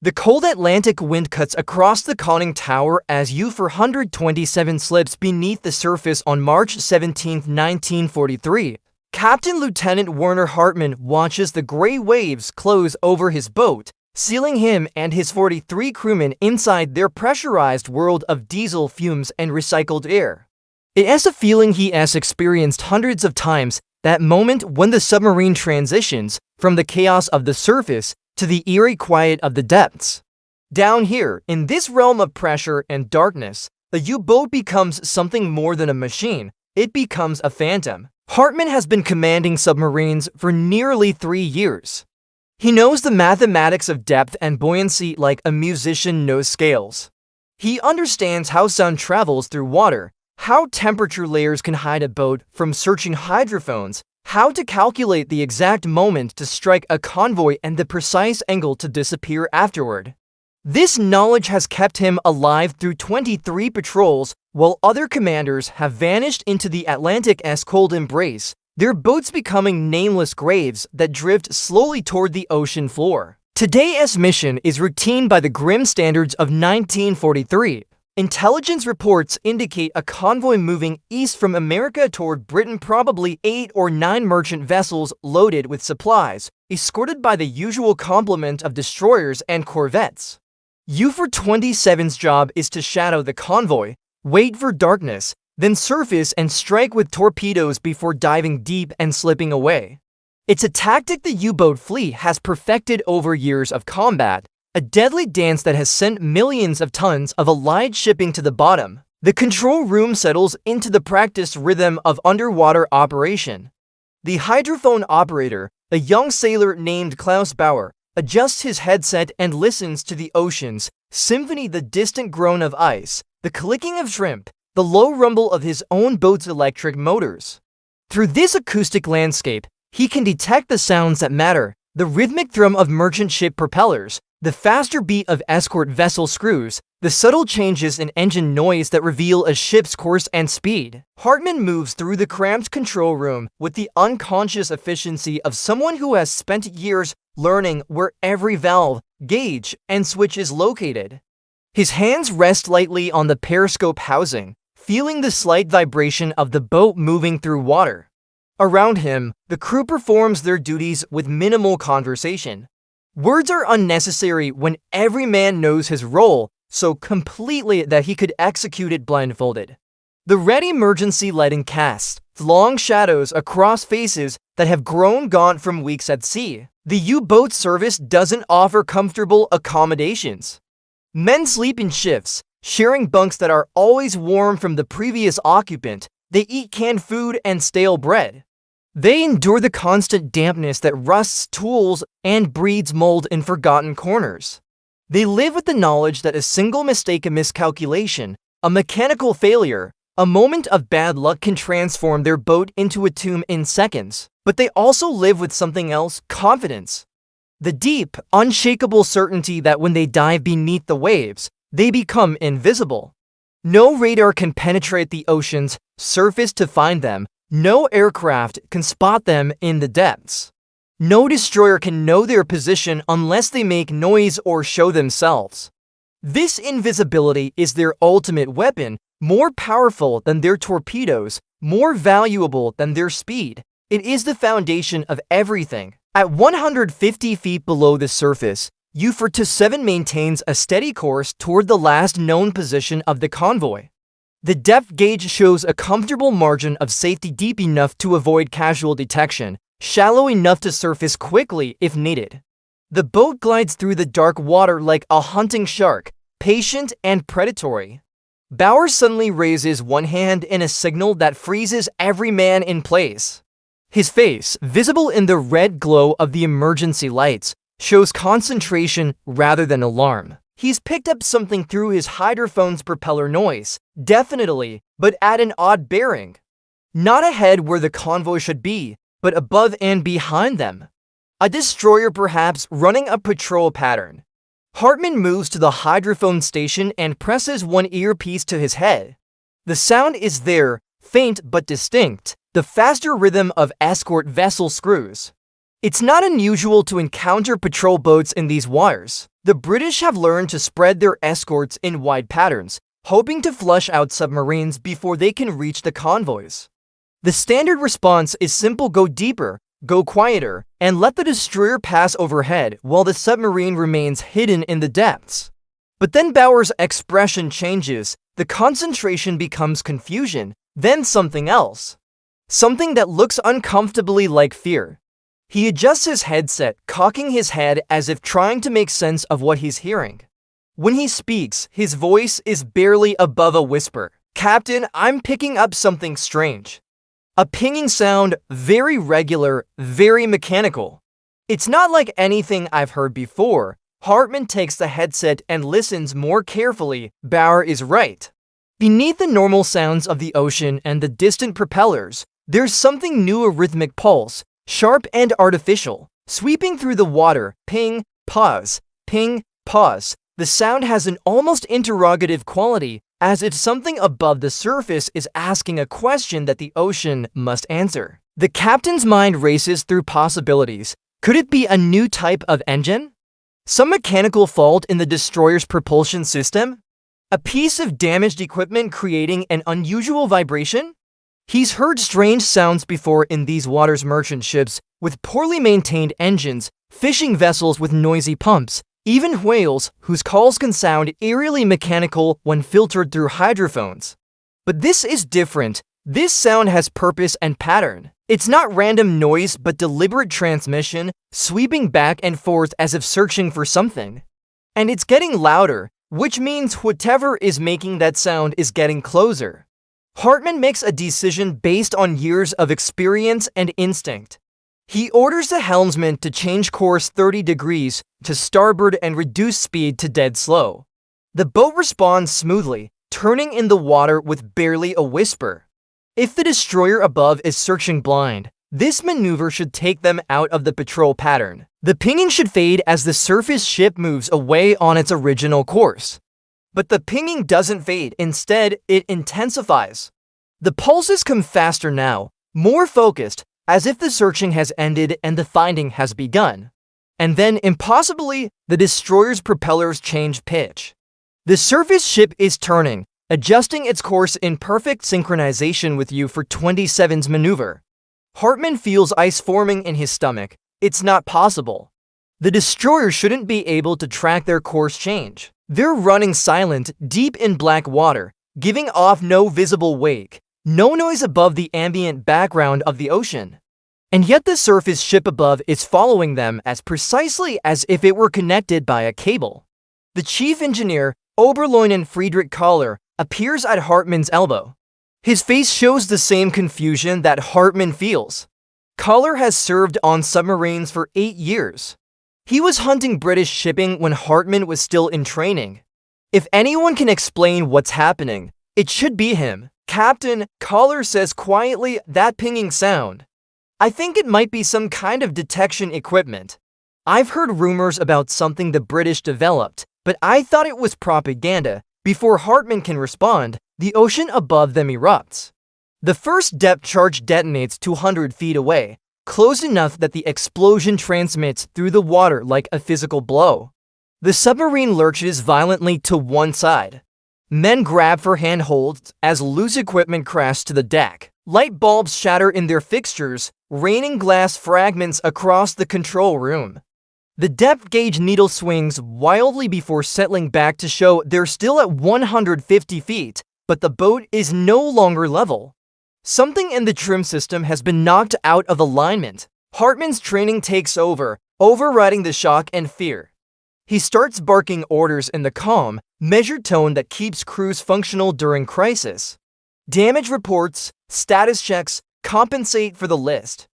The cold Atlantic wind cuts across the conning tower as U-427 slips beneath the surface on March 17, 1943. Captain Lieutenant Werner Hartmann watches the gray waves close over his boat, sealing him and his 43 crewmen inside their pressurized world of diesel fumes and recycled air. It is a feeling he has experienced hundreds of times, that moment when the submarine transitions from the chaos of the surface to the eerie quiet of the depths. Down here, in this realm of pressure and darkness, the U-boat becomes something more than a machine. It becomes a phantom. Hartmann has been commanding submarines for nearly 3 years. He knows the mathematics of depth and buoyancy like a musician knows scales. He understands how sound travels through water, how temperature layers can hide a boat from searching hydrophones, how to calculate the exact moment to strike a convoy and the precise angle to disappear afterward. This knowledge has kept him alive through 23 patrols, while other commanders have vanished into the Atlantic's cold embrace, their boats becoming nameless graves that drift slowly toward the ocean floor. Today's mission is routine by the grim standards of 1943. Intelligence reports indicate a convoy moving east from America toward Britain, probably 8 or 9 merchant vessels loaded with supplies, escorted by the usual complement of destroyers and corvettes. U-427's job is to shadow the convoy, wait for darkness, then surface and strike with torpedoes before diving deep and slipping away. It's a tactic the U-boat fleet has perfected over years of combat, a deadly dance that has sent millions of tons of allied shipping to the bottom. The control room settles into the practiced rhythm of underwater operation. The hydrophone operator, a young sailor named Klaus Bauer, adjusts his headset and listens to the ocean's symphony, the distant groan of ice, the clicking of shrimp, the low rumble of his own boat's electric motors. Through this acoustic landscape, he can detect the sounds that matter, the rhythmic thrum of merchant ship propellers, the faster beat of escort vessel screws, the subtle changes in engine noise that reveal a ship's course and speed. Hartmann moves through the cramped control room with the unconscious efficiency of someone who has spent years learning where every valve, gauge, and switch is located. His hands rest lightly on the periscope housing, feeling the slight vibration of the boat moving through water. Around him, the crew performs their duties with minimal conversation. Words are unnecessary when every man knows his role so completely that he could execute it blindfolded. The red emergency lighting casts long shadows across faces that have grown gaunt from weeks at sea. The U-boat service doesn't offer comfortable accommodations. Men sleep in shifts, sharing bunks that are always warm from the previous occupant. They eat canned food and stale bread. They endure the constant dampness that rusts tools and breeds mold in forgotten corners. They live with the knowledge that a single mistake, a miscalculation, a mechanical failure, a moment of bad luck can transform their boat into a tomb in seconds. But they also live with something else, confidence. The deep, unshakable certainty that when they dive beneath the waves, they become invisible. No radar can penetrate the ocean's surface to find them. No aircraft can spot them in the depths. No destroyer can know their position unless they make noise or show themselves. This invisibility is their ultimate weapon, more powerful than their torpedoes, more valuable than their speed. It is the foundation of everything. At 150 feet below the surface, U-427 maintains a steady course toward the last known position of the convoy. The depth gauge shows a comfortable margin of safety, deep enough to avoid casual detection, shallow enough to surface quickly if needed. The boat glides through the dark water like a hunting shark, patient and predatory. Bauer suddenly raises one hand in a signal that freezes every man in place. His face, visible in the red glow of the emergency lights, shows concentration rather than alarm. He's picked up something through his hydrophone's propeller noise, definitely, but at an odd bearing. Not ahead where the convoy should be, but above and behind them. A destroyer perhaps running a patrol pattern. Hartmann moves to the hydrophone station and presses one earpiece to his head. The sound is there, faint but distinct, the faster rhythm of escort vessel screws. It's not unusual to encounter patrol boats in these waters. The British have learned to spread their escorts in wide patterns, hoping to flush out submarines before they can reach the convoys. The standard response is simple: go deeper, go quieter, and let the destroyer pass overhead while the submarine remains hidden in the depths. But then Bauer's expression changes. The concentration becomes confusion, then something else. Something that looks uncomfortably like fear. He adjusts his headset, cocking his head as if trying to make sense of what he's hearing. When he speaks, his voice is barely above a whisper. "Captain, I'm picking up something strange." A pinging sound, very regular, very mechanical. It's not like anything I've heard before. Hartmann takes the headset and listens more carefully. Bauer is right. Beneath the normal sounds of the ocean and the distant propellers, there's something new: a rhythmic pulse, sharp and artificial, sweeping through the water. Ping, pause, ping, pause. The sound has an almost interrogative quality, as if something above the surface is asking a question that the ocean must answer. The captain's mind races through possibilities. Could it be a new type of engine? Some mechanical fault in the destroyer's propulsion system? A piece of damaged equipment creating an unusual vibration? He's heard strange sounds before in these waters: merchant ships with poorly maintained engines, fishing vessels with noisy pumps, even whales whose calls can sound eerily mechanical when filtered through hydrophones. But this is different. This sound has purpose and pattern. It's not random noise but deliberate transmission, sweeping back and forth as if searching for something. And it's getting louder, which means whatever is making that sound is getting closer. Hartmann makes a decision based on years of experience and instinct. He orders the helmsman to change course 30 degrees to starboard and reduce speed to dead slow. The boat responds smoothly, turning in the water with barely a whisper. If the destroyer above is searching blind, this maneuver should take them out of the patrol pattern. The pinging should fade as the surface ship moves away on its original course. But the pinging doesn't fade. Instead, it intensifies. The pulses come faster now, more focused, as if the searching has ended and the finding has begun. And then, impossibly, the destroyer's propellers change pitch. The surface ship is turning, adjusting its course in perfect synchronization with U-427's maneuver. Hartmann feels ice forming in his stomach. It's not possible. The destroyer shouldn't be able to track their course change. They're running silent, deep in black water, giving off no visible wake. No noise above the ambient background of the ocean. And yet the surface ship above is following them as precisely as if it were connected by a cable. The chief engineer, Oberleutnant Friedrich Kohler, appears at Hartmann's elbow. His face shows the same confusion that Hartmann feels. Kohler has served on submarines for 8 years. He was hunting British shipping when Hartmann was still in training. If anyone can explain what's happening, it should be him. "Captain," Kohler says quietly, "that pinging sound. I think it might be some kind of detection equipment. I've heard rumors about something the British developed, but I thought it was propaganda." Before Hartmann can respond, the ocean above them erupts. The first depth charge detonates 200 feet away, close enough that the explosion transmits through the water like a physical blow. The submarine lurches violently to one side. Men grab for handholds as loose equipment crashes to the deck. Light bulbs shatter in their fixtures, raining glass fragments across the control room. The depth gauge needle swings wildly before settling back to show they're still at 150 feet, but the boat is no longer level. Something in the trim system has been knocked out of alignment. Hartmann's training takes over, overriding the shock and fear. He starts barking orders in the calm, measured tone that keeps crews functional during crisis. Damage reports, status checks, compensate for the list.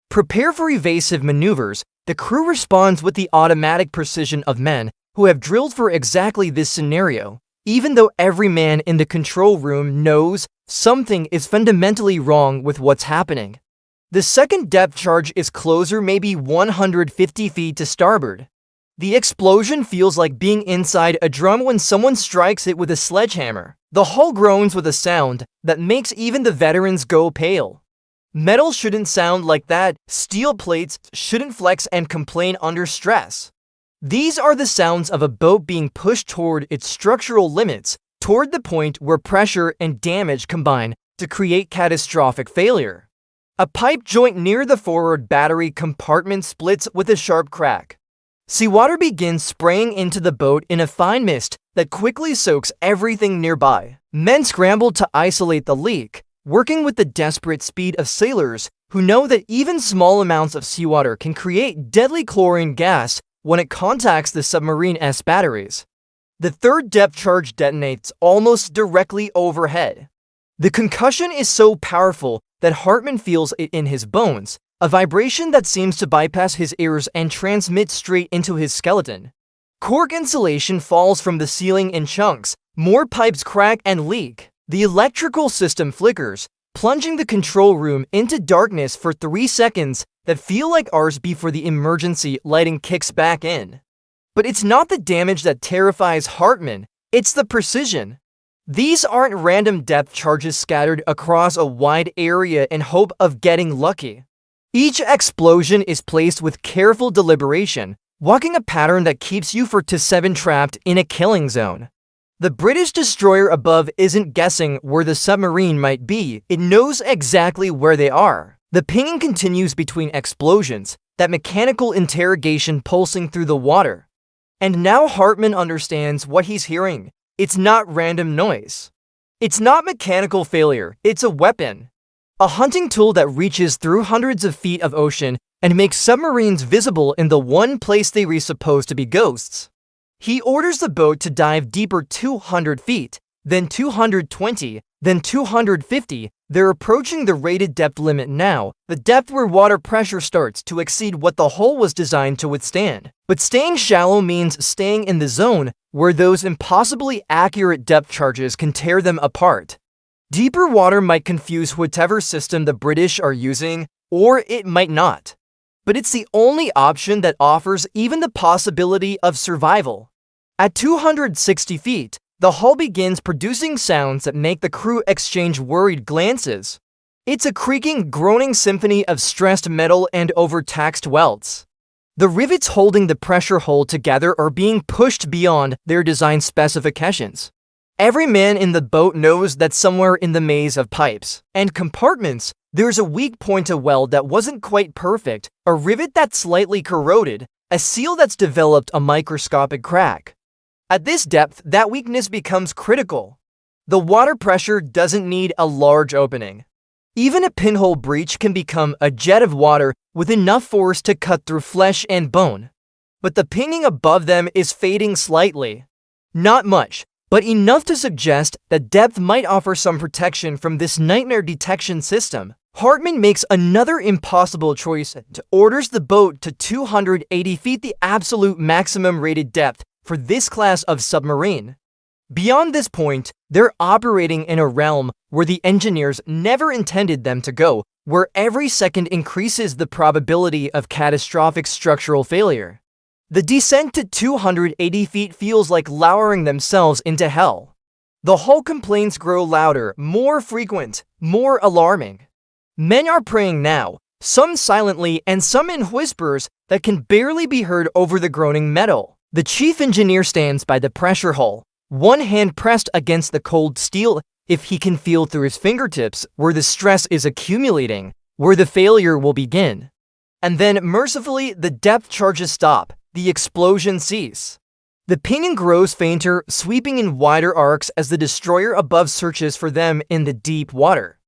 Prepare for evasive maneuvers. The crew responds with the automatic precision of men who have drilled for exactly this scenario, even though every man in the control room knows something is fundamentally wrong with what's happening. The second depth charge is closer, maybe 150 feet to starboard. The explosion feels like being inside a drum when someone strikes it with a sledgehammer. The hull groans with a sound that makes even the veterans go pale. Metal shouldn't sound like that. Steel plates shouldn't flex and complain under stress. These are the sounds of a boat being pushed toward its structural limits, toward the point where pressure and damage combine to create catastrophic failure. A pipe joint near the forward battery compartment splits with a sharp crack. Seawater begins spraying into the boat in a fine mist that quickly soaks everything nearby. Men scramble to isolate the leak, working with the desperate speed of sailors who know that even small amounts of seawater can create deadly chlorine gas when it contacts the submarine's batteries. The third depth charge detonates almost directly overhead. The concussion is so powerful that Hartmann feels it in his bones, a vibration that seems to bypass his ears and transmit straight into his skeleton. Cork insulation falls from the ceiling in chunks, more pipes crack and leak. The electrical system flickers, plunging the control room into darkness for 3 seconds that feel like hours before the emergency lighting kicks back in. But it's not the damage that terrifies Hartmann, it's the precision. These aren't random depth charges scattered across a wide area in hope of getting lucky. Each explosion is placed with careful deliberation, walking a pattern that keeps you for to 7 trapped in a killing zone. The British destroyer above isn't guessing where the submarine might be, it knows exactly where they are. The pinging continues between explosions, that mechanical interrogation pulsing through the water. And now Hartmann understands what he's hearing. It's not random noise. It's not mechanical failure, it's a weapon. A hunting tool that reaches through hundreds of feet of ocean and makes submarines visible in the one place they were supposed to be ghosts. He orders the boat to dive deeper 200 feet, then 220, then 250. They're approaching the rated depth limit now, the depth where water pressure starts to exceed what the hull was designed to withstand. But staying shallow means staying in the zone where those impossibly accurate depth charges can tear them apart. Deeper water might confuse whatever system the British are using, or it might not. But it's the only option that offers even the possibility of survival. At 260 feet, the hull begins producing sounds that make the crew exchange worried glances. It's a creaking, groaning symphony of stressed metal and overtaxed welds. The rivets holding the pressure hull together are being pushed beyond their design specifications. Every man in the boat knows that somewhere in the maze of pipes and compartments, there's a weak point of weld that wasn't quite perfect, a rivet that's slightly corroded, a seal that's developed a microscopic crack. At this depth, that weakness becomes critical. The water pressure doesn't need a large opening. Even a pinhole breach can become a jet of water with enough force to cut through flesh and bone. But the pinging above them is fading slightly. Not much, but enough to suggest that depth might offer some protection from this nightmare detection system. Hartmann makes another impossible choice and orders the boat to 280 feet, the absolute maximum rated depth for this class of submarine. Beyond this point, they're operating in a realm where the engineers never intended them to go, where every second increases the probability of catastrophic structural failure. The descent to 280 feet feels like lowering themselves into hell. The hull complaints grow louder, more frequent, more alarming. Men are praying now, some silently and some in whispers that can barely be heard over the groaning metal. The chief engineer stands by the pressure hull, one hand pressed against the cold steel, if he can feel through his fingertips where the stress is accumulating, where the failure will begin. And then, mercifully, the depth charges stop. The explosions cease. The pinging grows fainter, sweeping in wider arcs as the destroyer above searches for them in the deep water.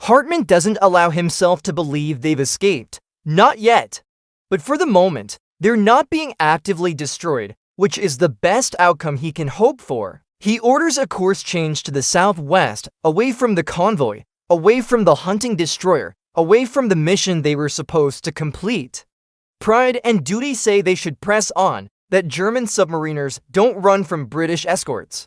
Hartmann doesn't allow himself to believe they've escaped. Not yet. But for the moment, they're not being actively destroyed, which is the best outcome he can hope for. He orders a course change to the southwest, away from the convoy, away from the hunting destroyer, away from the mission they were supposed to complete. Pride and duty say they should press on, that German submariners don't run from British escorts.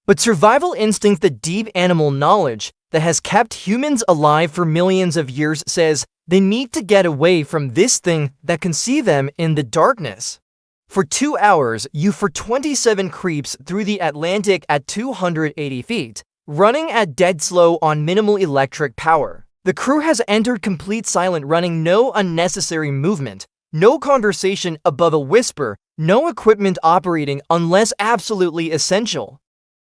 But survival instinct, the deep animal knowledge that has kept humans alive for millions of years, says they need to get away from this thing that can see them in the darkness. For 2 hours, you for 27 creeps through the Atlantic at 280 feet, running at dead slow on minimal electric power. The crew has entered complete silence, running no unnecessary movement. No conversation above a whisper, No equipment operating unless absolutely essential.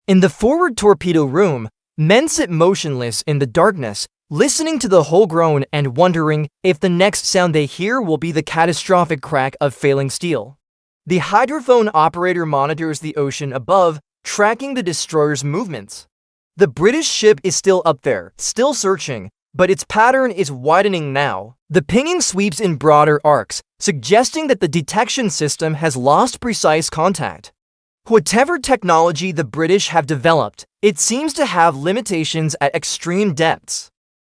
In the forward torpedo room, men sit motionless in the darkness, listening to the hull groan and wondering if the next sound they hear will be the catastrophic crack of failing steel. The hydrophone operator monitors the ocean above, tracking the destroyer's movements. The British ship is still up there, still searching, but its pattern is widening now. The pinging sweeps in broader arcs, suggesting that the detection system has lost precise contact. Whatever technology the British have developed, it seems to have limitations at extreme depths.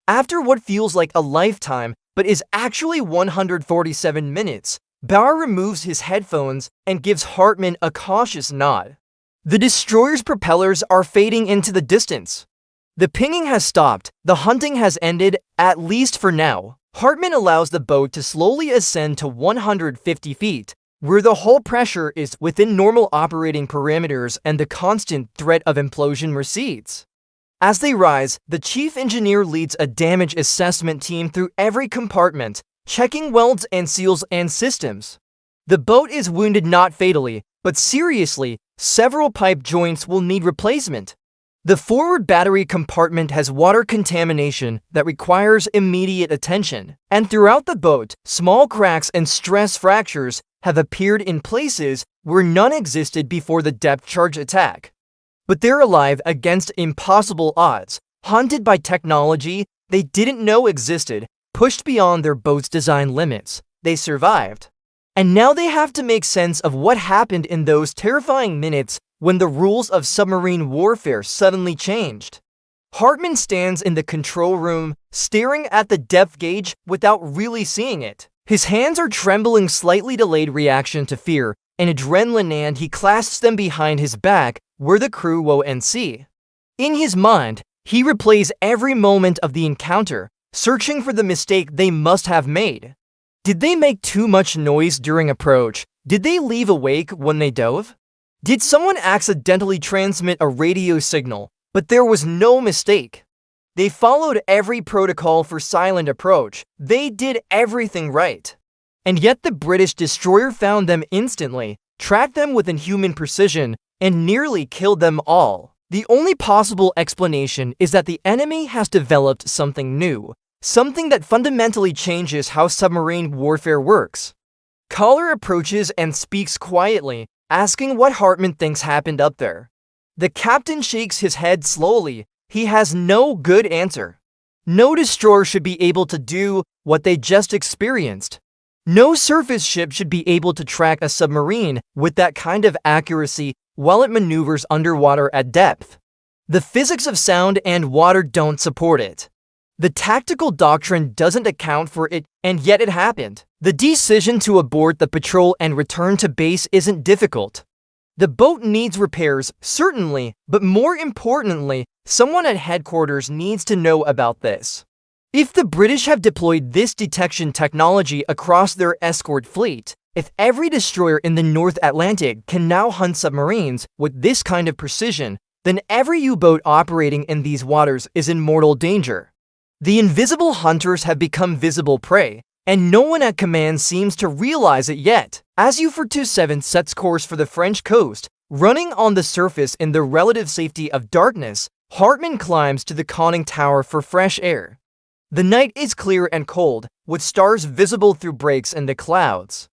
After what feels like a lifetime, but is actually 147 minutes, Bauer removes his headphones and gives Hartmann a cautious nod. The destroyer's propellers are fading into the distance. The pinging has stopped, the hunting has ended, at least for now. Hartmann allows the boat to slowly ascend to 150 feet, where the hull pressure is within normal operating parameters and the constant threat of implosion recedes. As they rise, the chief engineer leads a damage assessment team through every compartment, checking welds and seals and systems. The boat is wounded not fatally, but seriously. Several pipe joints will need replacement. The forward battery compartment has water contamination that requires immediate attention, and throughout the boat, small cracks and stress fractures have appeared in places where none existed before the depth charge attack. But they're alive against impossible odds, haunted by technology they didn't know existed, pushed beyond their boat's design limits. They survived. And now they have to make sense of what happened in those terrifying minutes when the rules of submarine warfare suddenly changed. Hartmann stands in the control room, staring at the depth gauge without really seeing it. His hands are trembling, slightly delayed reaction to fear and adrenaline, and he clasps them behind his back where the crew won't see. In his mind, he replays every moment of the encounter, searching for the mistake they must have made. Did they make too much noise during approach? Did they leave awake when they dove? Did someone accidentally transmit a radio signal, but there was no mistake? They followed every protocol for silent approach. They did everything right. And yet the British destroyer found them instantly, tracked them with inhuman precision, and nearly killed them all. The only possible explanation is that the enemy has developed something new. Something that fundamentally changes how submarine warfare works. Caller approaches and speaks quietly, asking what Hartmann thinks happened up there. The captain shakes his head slowly. He has no good answer. No destroyer should be able to do what they just experienced. No surface ship should be able to track a submarine with that kind of accuracy while it maneuvers underwater at depth. The physics of sound and water don't support it. The tactical doctrine doesn't account for it, and yet it happened. The decision to abort the patrol and return to base isn't difficult. The boat needs repairs, certainly, but more importantly, someone at headquarters needs to know about this. If the British have deployed this detection technology across their escort fleet, if every destroyer in the North Atlantic can now hunt submarines with this kind of precision, then every U-boat operating in these waters is in mortal danger. The invisible hunters have become visible prey, and no one at command seems to realize it yet. As U-427 sets course for the French coast, running on the surface in the relative safety of darkness, Hartmann climbs to the conning tower for fresh air. The night is clear and cold, with stars visible through breaks in the clouds.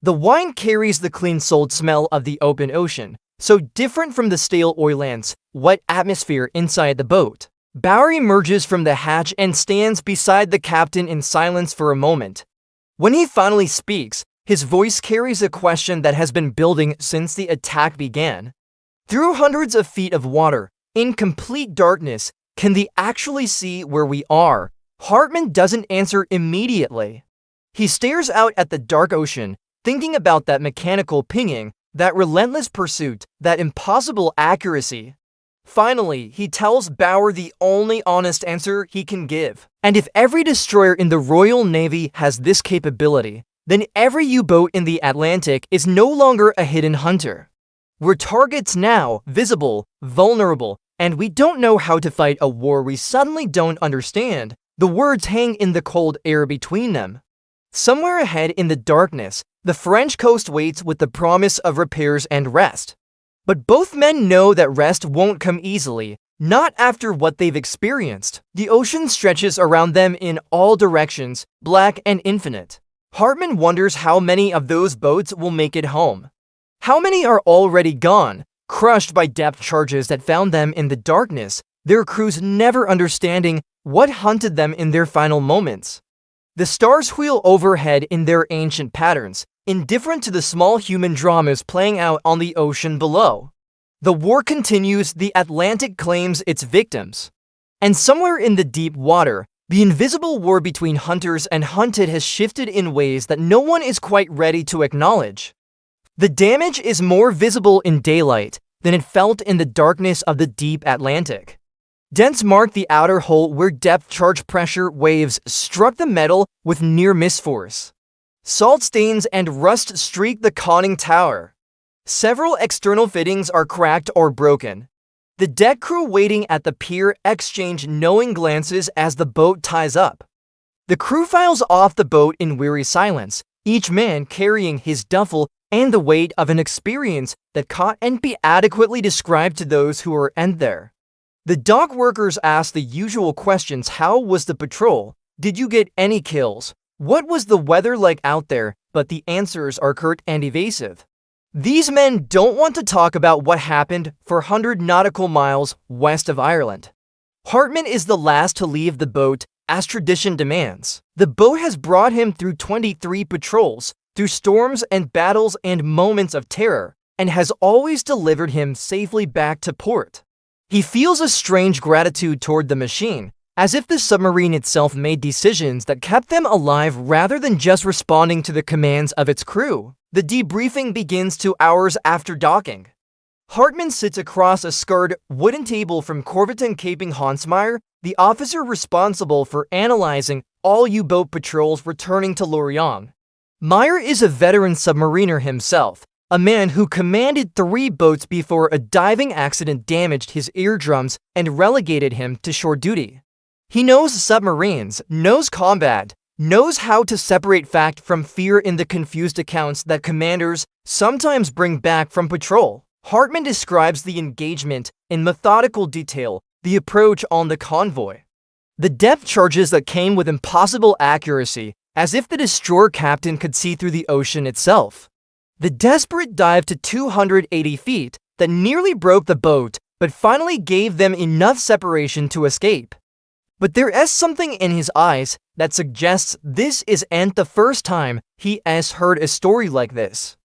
The wine carries the clean-souled smell of the open ocean, so different from the stale oil and wet atmosphere inside the boat. Bauer emerges from the hatch and stands beside the captain in silence for a moment. When he finally speaks, his voice carries a question that has been building since the attack began. Through hundreds of feet of water, in complete darkness, can they actually see where we are? Hartmann doesn't answer immediately. He stares out at the dark ocean, thinking about that mechanical pinging, that relentless pursuit, that impossible accuracy. Finally, he tells Bauer the only honest answer he can give. And if every destroyer in the Royal Navy has this capability, then every U-boat in the Atlantic is no longer a hidden hunter. We're targets now, visible, vulnerable, and we don't know how to fight a war we suddenly don't understand. The words hang in the cold air between them. Somewhere ahead in the darkness, the The French coast waits with the promise of repairs and rest. But both men know that rest won't come easily, not after what they've experienced. The ocean stretches around them in all directions, black and infinite. Hartmann wonders how many of those boats will make it home. How many are already gone, crushed by depth charges that found them in the darkness, their crews never understanding what hunted them in their final moments. The stars wheel overhead in their ancient patterns, indifferent to the small human dramas playing out on the ocean below. The war continues, the Atlantic claims its victims. And somewhere in the deep water, the invisible war between hunters and hunted has shifted in ways that no one is quite ready to acknowledge. The damage is more visible in daylight than it felt in the darkness of the deep Atlantic. Dents mark the outer hull where depth charge pressure waves struck the metal with near-miss force. Salt stains and rust streak the conning tower. Several external fittings are cracked or broken. The deck crew waiting at the pier exchange knowing glances as the boat ties up. The crew files off the boat in weary silence, each man carrying his duffel and the weight of an experience that can't be adequately described to those who are there. The dock workers ask the usual questions. How was the patrol? Did you get any kills? What was the weather like out there? But the answers are curt and evasive. These men don't want to talk about what happened 400 nautical miles west of Ireland. Hartmann is the last to leave the boat, as tradition demands. The boat has brought him through 23 patrols, through storms and battles and moments of terror, and has always delivered him safely back to port. He feels a strange gratitude toward the machine, as if the submarine itself made decisions that kept them alive rather than just responding to the commands of its crew. The debriefing begins 2 hours after docking. Hartmann sits across a scarred wooden table from Corvetin Caping Hansmeyer, the officer responsible for analyzing all U-boat patrols returning to Lorient. Meyer is a veteran submariner himself, a man who commanded 3 boats before a diving accident damaged his eardrums and relegated him to shore duty. He knows submarines, knows combat, knows how to separate fact from fear in the confused accounts that commanders sometimes bring back from patrol. Hartmann describes the engagement in methodical detail, the approach on the convoy. The depth charges that came with impossible accuracy, as if the destroyer captain could see through the ocean itself. The desperate dive to 280 feet that nearly broke the boat, but finally gave them enough separation to escape. But there is something in his eyes that suggests this isn't the first time he has heard a story like this.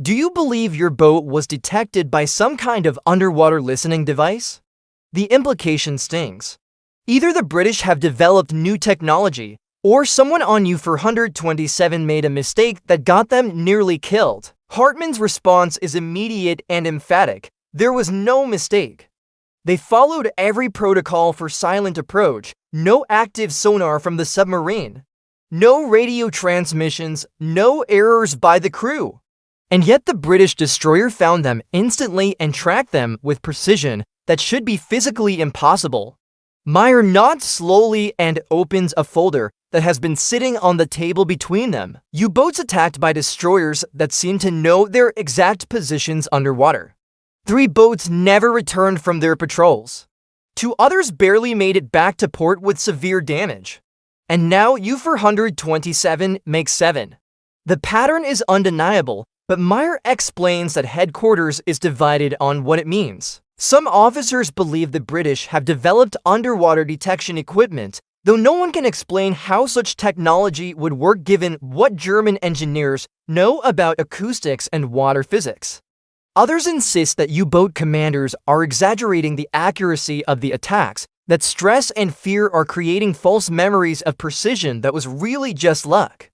Do you believe your boat was detected by some kind of underwater listening device? The implication stings. Either the British have developed new technology, or someone on U-427 made a mistake that got them nearly killed. Hartmann's response is immediate and emphatic. There was no mistake. They followed every protocol for silent approach, no active sonar from the submarine, no radio transmissions, no errors by the crew. And yet the British destroyer found them instantly and tracked them with precision that should be physically impossible. Meyer nods slowly and opens a folder that has been sitting on the table between them. U-boats attacked by destroyers that seem to know their exact positions underwater. 3 boats never returned from their patrols. 2 others barely made it back to port with severe damage. And now U-427 makes 7. The pattern is undeniable, but Meyer explains that headquarters is divided on what it means. Some officers believe the British have developed underwater detection equipment, though no one can explain how such technology would work given what German engineers know about acoustics and water physics. Others insist that U-boat commanders are exaggerating the accuracy of the attacks, that stress and fear are creating false memories of precision that was really just luck.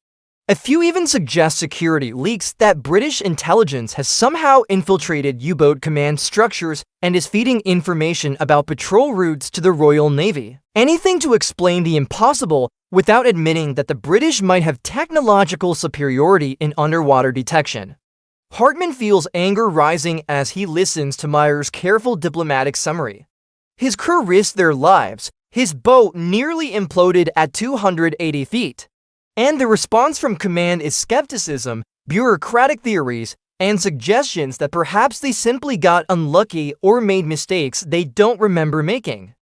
A few even suggest security leaks that British intelligence has somehow infiltrated U-boat command structures and is feeding information about patrol routes to the Royal Navy. Anything to explain the impossible without admitting that the British might have technological superiority in underwater detection. Hartmann feels anger rising as he listens to Meyer's careful diplomatic summary. His crew risked their lives, his boat nearly imploded at 280 feet. And the response from command is skepticism, bureaucratic theories, and suggestions that perhaps they simply got unlucky or made mistakes they don't remember making.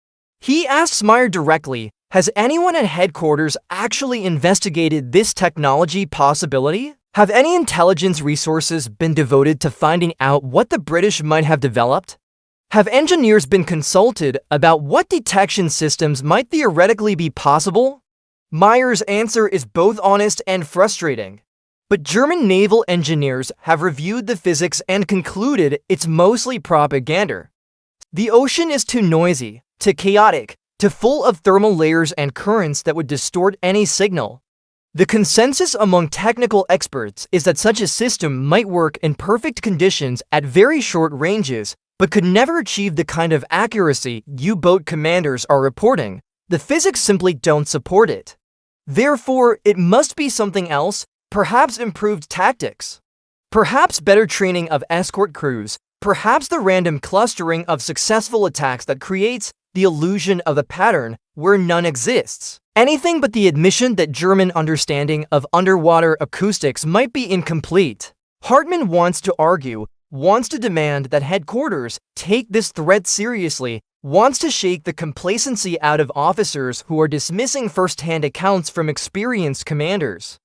He asks Meyer directly, has anyone at headquarters actually investigated this technology possibility? Have any intelligence resources been devoted to finding out what the British might have developed? Have engineers been consulted about what detection systems might theoretically be possible? Meyer's answer is both honest and frustrating. But German naval engineers have reviewed the physics and concluded it's mostly propaganda. The ocean is too noisy, too chaotic, too full of thermal layers and currents that would distort any signal. The consensus among technical experts is that such a system might work in perfect conditions at very short ranges, but could never achieve the kind of accuracy U-boat commanders are reporting. The physics simply don't support it. Therefore, it must be something else, perhaps improved tactics, perhaps better training of escort crews, perhaps the random clustering of successful attacks that creates the illusion of a pattern where none exists. Anything but the admission that German understanding of underwater acoustics might be incomplete. Hartmann wants to argue, wants to demand that headquarters take this threat seriously, wants to shake the complacency out of officers who are dismissing first-hand accounts from experienced commanders.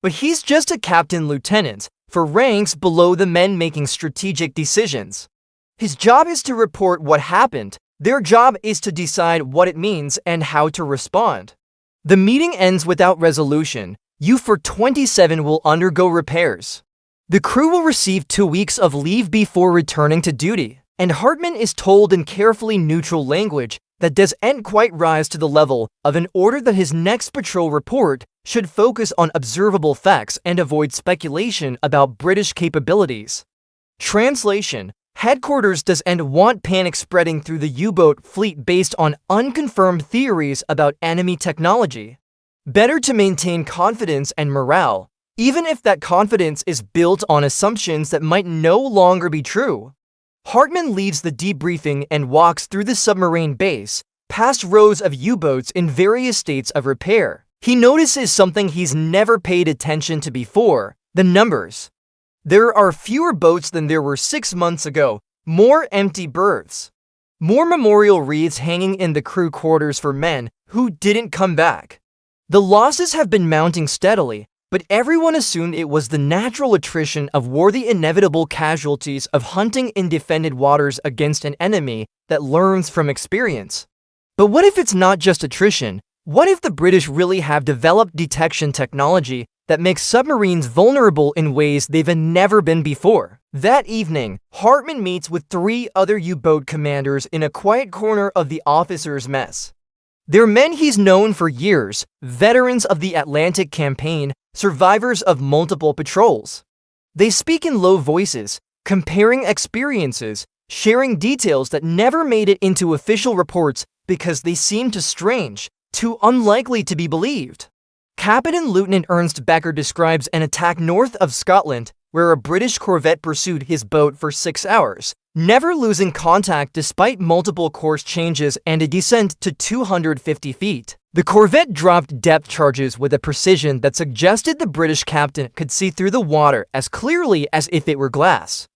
But he's just a captain-lieutenant, for ranks below the men making strategic decisions. His job is to report what happened. Their job is to decide what it means and how to respond. The meeting ends without resolution. U-427 will undergo repairs. The crew will receive 2 weeks of leave before returning to duty, and Hartmann is told in carefully neutral language that doesn't quite rise to the level of an order that his next patrol report should focus on observable facts and avoid speculation about British capabilities. Translation: Headquarters doesn't want panic spreading through the U-boat fleet based on unconfirmed theories about enemy technology. Better to maintain confidence and morale, even if that confidence is built on assumptions that might no longer be true. Hartmann leaves the debriefing and walks through the submarine base, past rows of U-boats in various states of repair. He notices something he's never paid attention to before: the numbers. There are fewer boats than there were 6 months ago, more empty berths, more memorial wreaths hanging in the crew quarters for men who didn't come back. The losses have been mounting steadily, but everyone assumed it was the natural attrition of war, the inevitable casualties of hunting in defended waters against an enemy that learns from experience. But what if it's not just attrition? What if the British really have developed detection technology that makes submarines vulnerable in ways they've never been before? That evening, Hartmann meets with 3 other U-boat commanders in a quiet corner of the officers' mess. They're men he's known for years, veterans of the Atlantic campaign, survivors of multiple patrols. They speak in low voices, comparing experiences, sharing details that never made it into official reports because they seem too strange, too unlikely to be believed. Captain Lieutenant Ernst Becker describes an attack north of Scotland where a British corvette pursued his boat for 6 hours, never losing contact despite multiple course changes and a descent to 250 feet. The corvette dropped depth charges with a precision that suggested the British captain could see through the water as clearly as if it were glass.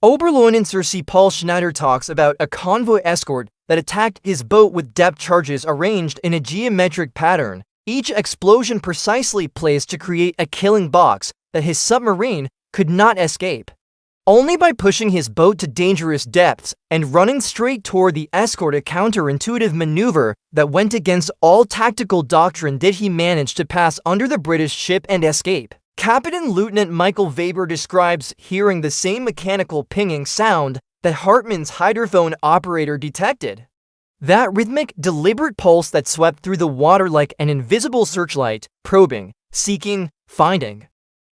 Oberleutnant Sir C. Paul Schneider talks about a convoy escort that attacked his boat with depth charges arranged in a geometric pattern, each explosion precisely placed to create a killing box that his submarine could not escape. Only by pushing his boat to dangerous depths and running straight toward the escort, a counterintuitive maneuver that went against all tactical doctrine, did he manage to pass under the British ship and escape. Captain Lieutenant Michael Weber describes hearing the same mechanical pinging sound that Hartmann's hydrophone operator detected. That rhythmic, deliberate pulse that swept through the water like an invisible searchlight, probing, seeking, finding.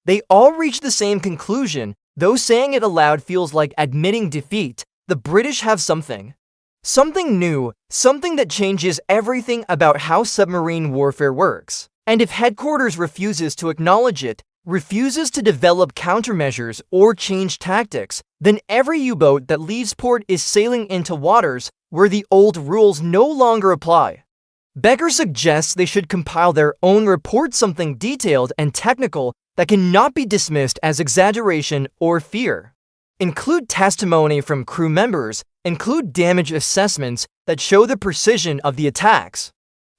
They all reached the same conclusion, though saying it aloud feels like admitting defeat. The British have something. Something new, something that changes everything about how submarine warfare works. And if headquarters refuses to acknowledge it, refuses to develop countermeasures or change tactics, then every U-boat that leaves port is sailing into waters where the old rules no longer apply. Becker suggests they should compile their own report, something detailed and technical that cannot be dismissed as exaggeration or fear. Include testimony from crew members. Include damage assessments that show the precision of the attacks.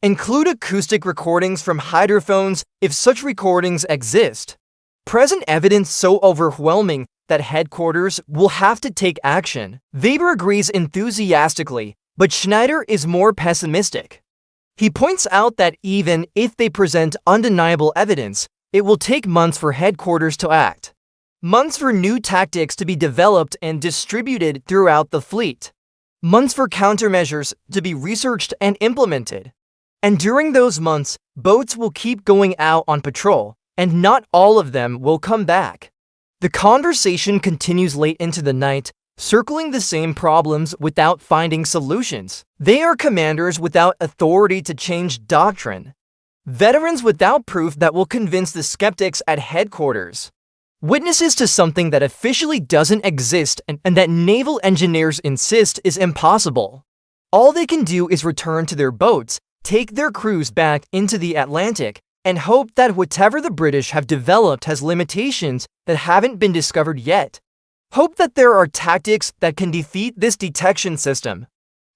Include acoustic recordings from hydrophones if such recordings exist. Present evidence so overwhelming that headquarters will have to take action. Weber agrees enthusiastically, but Schneider is more pessimistic. He points out that even if they present undeniable evidence, it will take months for headquarters to act. Months for new tactics to be developed and distributed throughout the fleet. Months for countermeasures to be researched and implemented. And during those months, boats will keep going out on patrol, and not all of them will come back. The conversation continues late into the night, circling the same problems without finding solutions. They are commanders without authority to change doctrine. Veterans without proof that will convince the skeptics at headquarters. Witnesses to something that officially doesn't exist and that naval engineers insist is impossible. All they can do is return to their boats, take their crews back into the Atlantic, and hope that whatever the British have developed has limitations that haven't been discovered yet. Hope that there are tactics that can defeat this detection system.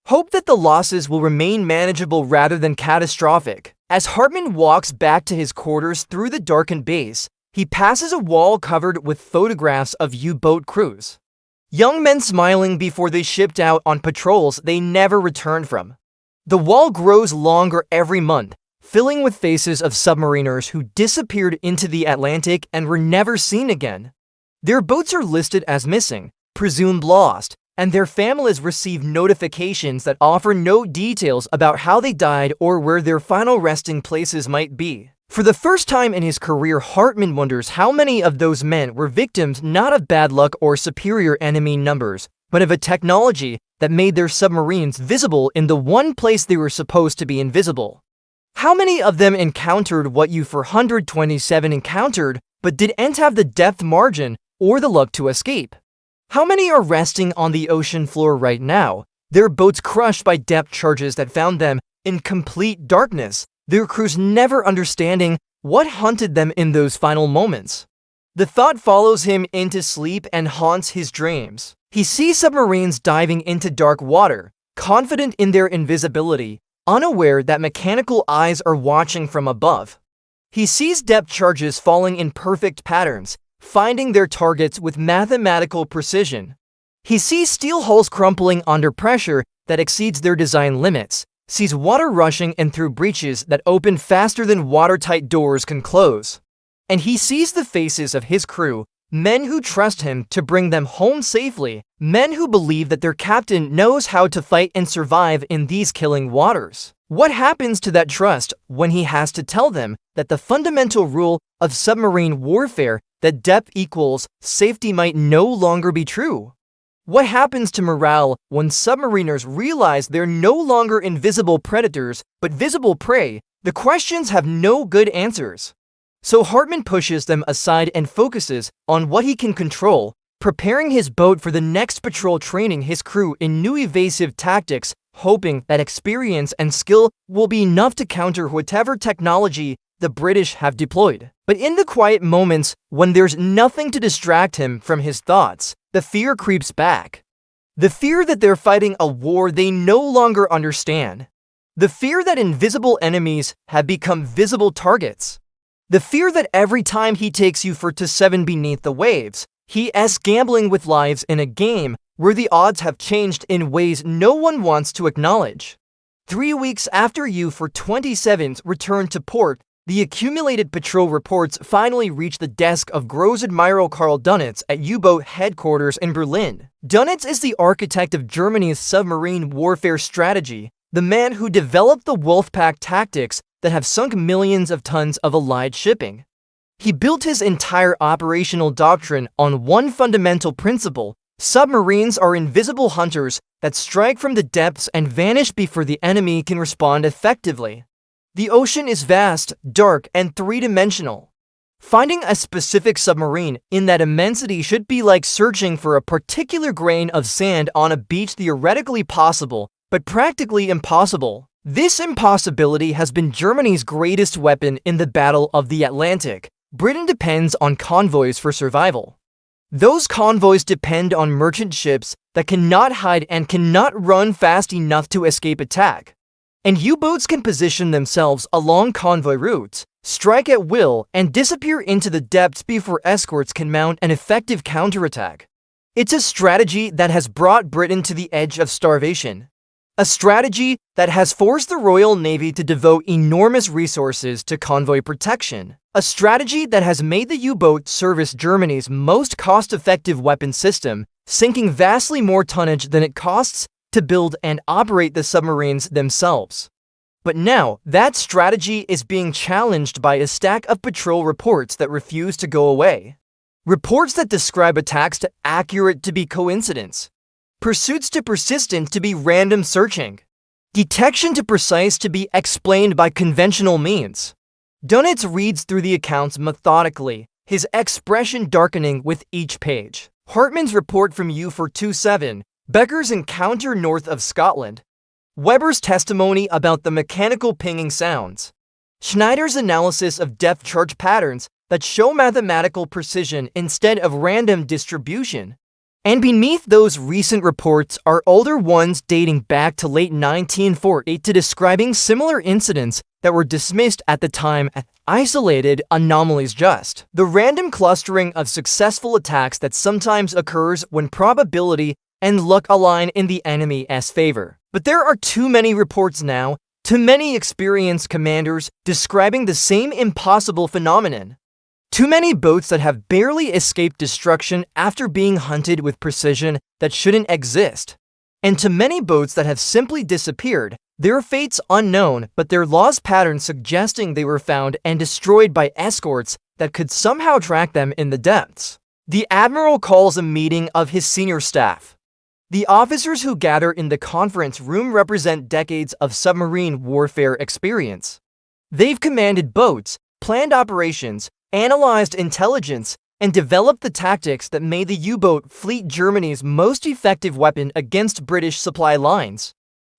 Hope that the losses will remain manageable rather than catastrophic. As Hartmann walks back to his quarters through the darkened base, he passes a wall covered with photographs of U-boat crews. Young men smiling before they shipped out on patrols they never returned from. The wall grows longer every month, filling with faces of submariners who disappeared into the Atlantic and were never seen again. Their boats are listed as missing, presumed lost, and their families receive notifications that offer no details about how they died or where their final resting places might be. For the first time in his career, Hartmann wonders how many of those men were victims not of bad luck or superior enemy numbers, but of a technology that made their submarines visible in the one place they were supposed to be invisible. How many of them encountered what U-427 encountered, but didn't have the depth margin or the luck to escape? How many are resting on the ocean floor right now, their boats crushed by depth charges that found them in complete darkness, their crews never understanding what haunted them in those final moments? The thought follows him into sleep and haunts his dreams. He sees submarines diving into dark water, confident in their invisibility, unaware that mechanical eyes are watching from above. He sees depth charges falling in perfect patterns, finding their targets with mathematical precision. He sees steel hulls crumpling under pressure that exceeds their design limits, sees water rushing in through breaches that open faster than watertight doors can close. And he sees the faces of his crew, men who trust him to bring them home safely, men who believe that their captain knows how to fight and survive in these killing waters. What happens to that trust when he has to tell them that the fundamental rule of submarine warfare, that depth equals safety, might no longer be true? What happens to morale when submariners realize they're no longer invisible predators, but visible prey? The questions have no good answers. So Hartmann pushes them aside and focuses on what he can control, preparing his boat for the next patrol, training his crew in new evasive tactics, hoping that experience and skill will be enough to counter whatever technology the British have deployed. But in the quiet moments when there's nothing to distract him from his thoughts, the fear creeps back. The fear that they're fighting a war they no longer understand. The fear that invisible enemies have become visible targets. The fear that every time he takes U-427 beneath the waves, he is gambling with lives in a game where the odds have changed in ways no one wants to acknowledge. 3 weeks after U-427's return to port, the accumulated patrol reports finally reached the desk of Gross Admiral Karl Dönitz at U-boat headquarters in Berlin. Dönitz is the architect of Germany's submarine warfare strategy, the man who developed the Wolfpack tactics that have sunk millions of tons of Allied shipping. He built his entire operational doctrine on one fundamental principle: submarines are invisible hunters that strike from the depths and vanish before the enemy can respond effectively. The ocean is vast, dark, and three-dimensional. Finding a specific submarine in that immensity should be like searching for a particular grain of sand on a beach, theoretically possible, but practically impossible. This impossibility has been Germany's greatest weapon in the Battle of the Atlantic, Britain depends on convoys for survival. Those convoys depend on merchant ships that cannot hide and cannot run fast enough to escape attack. And U-boats can position themselves along convoy routes, strike at will, and disappear into the depths before escorts can mount an effective counterattack. It's a strategy that has brought Britain to the edge of starvation. A strategy that has forced the Royal Navy to devote enormous resources to convoy protection. A strategy that has made the U-boat service Germany's most cost-effective weapon system, sinking vastly more tonnage than it costs to build and operate the submarines themselves. But now, that strategy is being challenged by a stack of patrol reports that refuse to go away. Reports that describe attacks to accurate to be coincidence. Pursuits to persistent to be random searching. Detection to precise to be explained by conventional means. Dönitz reads through the accounts methodically, his expression darkening with each page. Hartmann's report from U427, Becker's encounter north of Scotland. Weber's testimony about the mechanical pinging sounds. Schneider's analysis of depth charge patterns that show mathematical precision instead of random distribution. And beneath those recent reports are older ones dating back to late 1940 to describing similar incidents that were dismissed at the time as isolated anomalies. Just the random clustering of successful attacks that sometimes occurs when probability and luck align in the enemy's favor. But there are too many reports now, too many experienced commanders describing the same impossible phenomenon. Too many boats that have barely escaped destruction after being hunted with precision that shouldn't exist. And too many boats that have simply disappeared, their fates unknown, but their lost patterns suggesting they were found and destroyed by escorts that could somehow track them in the depths. The Admiral calls a meeting of his senior staff. The officers who gather in the conference room represent decades of submarine warfare experience. They've commanded boats, planned operations, analyzed intelligence, and developed the tactics that made the U-boat fleet Germany's most effective weapon against British supply lines.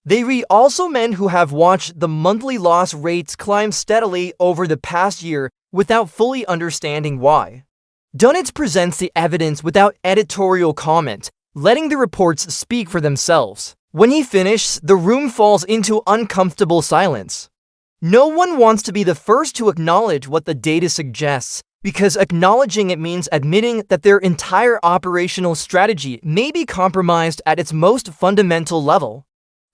They are also men who have watched the monthly loss rates climb steadily over the past year without fully understanding why. Dönitz presents the evidence without editorial comment, letting the reports speak for themselves. When he finishes, the room falls into uncomfortable silence. No one wants to be the first to acknowledge what the data suggests, because acknowledging it means admitting that their entire operational strategy may be compromised at its most fundamental level.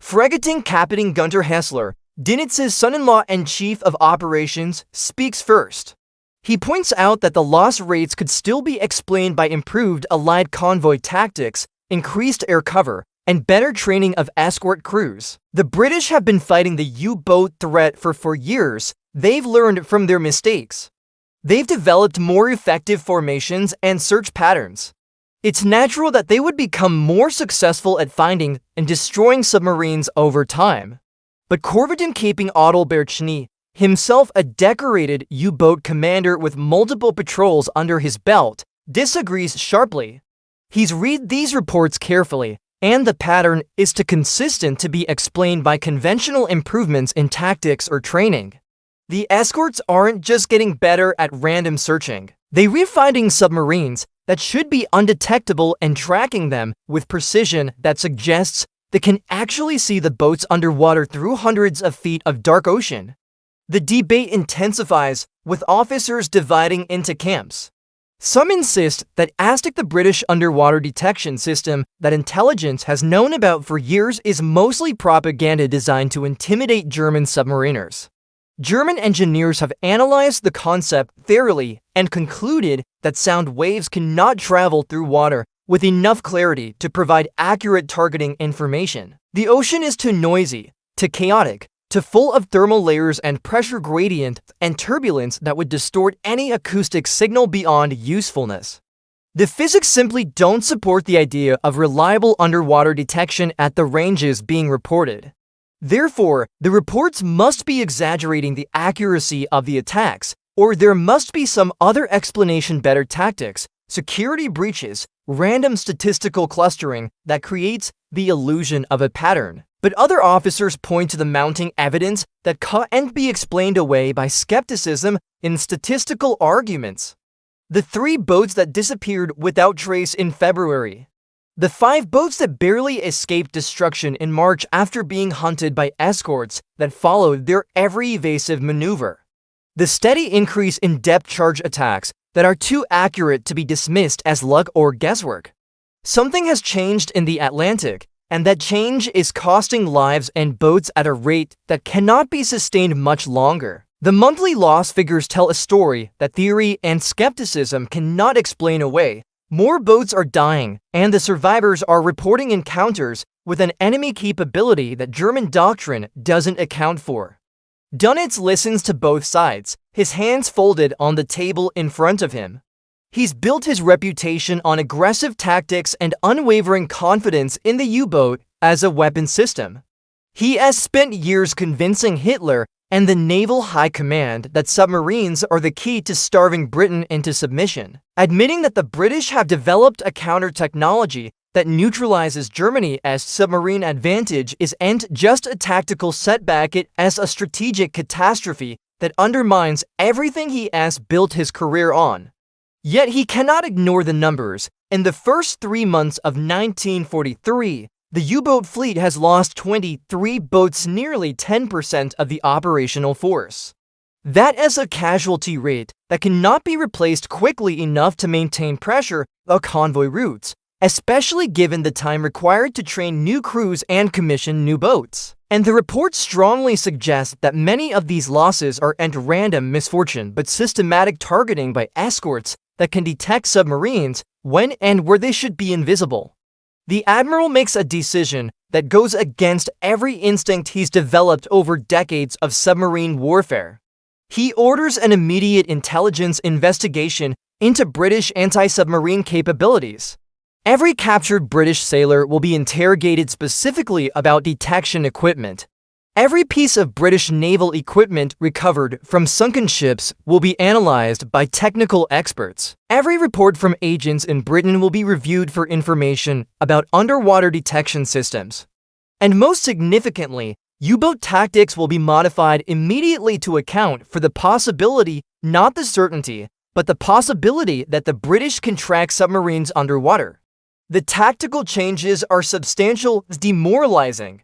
Fregating Captain Gunter Hessler, Dönitz's son-in-law and chief of operations, speaks first. He points out that the loss rates could still be explained by improved Allied convoy tactics, increased air cover, and better training of escort crews. The British have been fighting the U-boat threat for years. They've learned from their mistakes. They've developed more effective formations and search patterns. It's natural that they would become more successful at finding and destroying submarines over time. But Korvettenkaptein Adalbert Schnee, himself a decorated U-boat commander with multiple patrols under his belt, disagrees sharply. He's read these reports carefully, and the pattern is too consistent to be explained by conventional improvements in tactics or training. The escorts aren't just getting better at random searching. They're finding submarines that should be undetectable and tracking them with precision that suggests they can actually see the boats underwater through hundreds of feet of dark ocean. The debate intensifies, with officers dividing into camps. Some insist that ASTIC, the British underwater detection system that intelligence has known about for years, is mostly propaganda designed to intimidate German submariners. German engineers have analyzed the concept thoroughly and concluded that sound waves cannot travel through water with enough clarity to provide accurate targeting information. The ocean is too noisy, too chaotic, too full of thermal layers and pressure gradient and turbulence that would distort any acoustic signal beyond usefulness. The physics simply don't support the idea of reliable underwater detection at the ranges being reported. Therefore, the reports must be exaggerating the accuracy of the attacks, or there must be some other explanation: better tactics, security breaches, random statistical clustering that creates the illusion of a pattern. But other officers point to the mounting evidence that can't be explained away by skepticism in statistical arguments. The 3 boats that disappeared without trace in February. The 5 boats that barely escaped destruction in March after being hunted by escorts that followed their every evasive maneuver. The steady increase in depth charge attacks that are too accurate to be dismissed as luck or guesswork. Something has changed in the Atlantic, and that change is costing lives and boats at a rate that cannot be sustained much longer. The monthly loss figures tell a story that theory and skepticism cannot explain away. More boats are dying, and the survivors are reporting encounters with an enemy capability that German doctrine doesn't account for. Dönitz listens to both sides, his hands folded on the table in front of him. He's built his reputation on aggressive tactics and unwavering confidence in the U-boat as a weapon system. He has spent years convincing Hitler and the Naval High Command that submarines are the key to starving Britain into submission, admitting that the British have developed a counter-technology that neutralizes Germany as submarine advantage isn't just a tactical setback, it is a strategic catastrophe that undermines everything he has built his career on. Yet he cannot ignore the numbers. In the first 3 months of 1943, the U-boat fleet has lost 23 boats, nearly 10% of the operational force. That is a casualty rate that cannot be replaced quickly enough to maintain pressure on convoy routes, especially given the time required to train new crews and commission new boats. And the report strongly suggests that many of these losses aren't random misfortune but systematic targeting by escorts that can detect submarines when and where they should be invisible. The admiral makes a decision that goes against every instinct he's developed over decades of submarine warfare. He orders an immediate intelligence investigation into British anti-submarine capabilities. Every captured British sailor will be interrogated specifically about detection equipment. Every piece of British naval equipment recovered from sunken ships will be analyzed by technical experts. Every report from agents in Britain will be reviewed for information about underwater detection systems. And most significantly, U-boat tactics will be modified immediately to account for the possibility, not the certainty, but the possibility that the British can track submarines underwater. The tactical changes are substantial, demoralizing.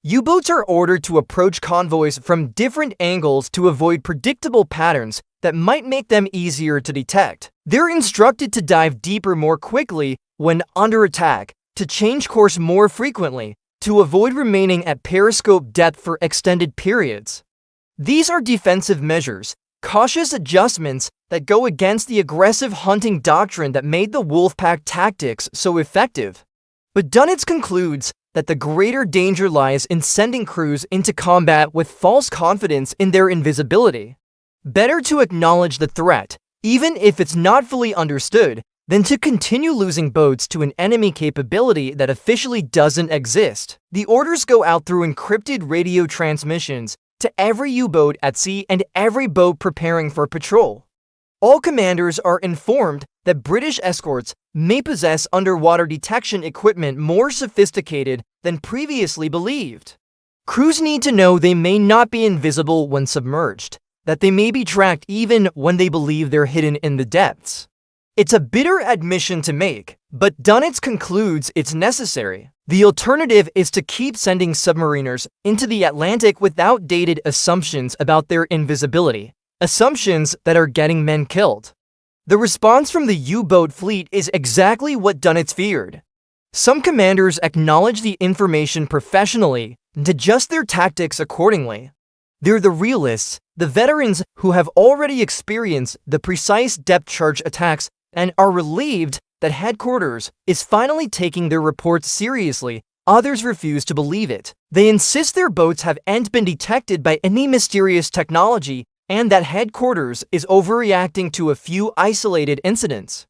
U-boats are ordered to approach convoys from different angles to avoid predictable patterns that might make them easier to detect. They're instructed to dive deeper more quickly when under attack, to change course more frequently, to avoid remaining at periscope depth for extended periods. These are defensive measures, cautious adjustments that go against the aggressive hunting doctrine that made the Wolfpack tactics so effective. But Dönitz concludes that the greater danger lies in sending crews into combat with false confidence in their invisibility. Better to acknowledge the threat, even if it's not fully understood, than to continue losing boats to an enemy capability that officially doesn't exist. The orders go out through encrypted radio transmissions to every U-boat at sea and every boat preparing for patrol. All commanders are informed that British escorts may possess underwater detection equipment more sophisticated than previously believed. Crews need to know they may not be invisible when submerged, that they may be tracked even when they believe they're hidden in the depths. It's a bitter admission to make, but Dönitz concludes it's necessary. The alternative is to keep sending submariners into the Atlantic with outdated assumptions about their invisibility, assumptions that are getting men killed. The response from the U-boat fleet is exactly what Dönitz feared. Some commanders acknowledge the information professionally and adjust their tactics accordingly. They're the realists, the veterans who have already experienced the precise depth charge attacks and are relieved that headquarters is finally taking their reports seriously. Others refuse to believe it. They insist their boats haven't been detected by any mysterious technology and that headquarters is overreacting to a few isolated incidents.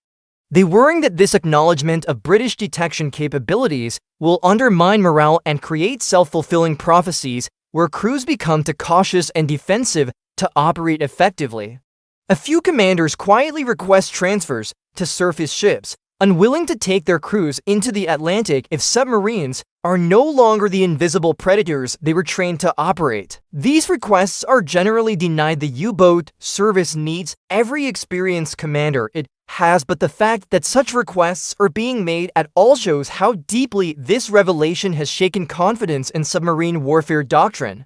They worry that this acknowledgement of British detection capabilities will undermine morale and create self-fulfilling prophecies where crews become too cautious and defensive to operate effectively. A few commanders quietly request transfers to surface ships, unwilling to take their crews into the Atlantic if submarines are no longer the invisible predators they were trained to operate. These requests are generally denied. The U-boat service needs every experienced commander it has, but the fact that such requests are being made at all shows how deeply this revelation has shaken confidence in submarine warfare doctrine.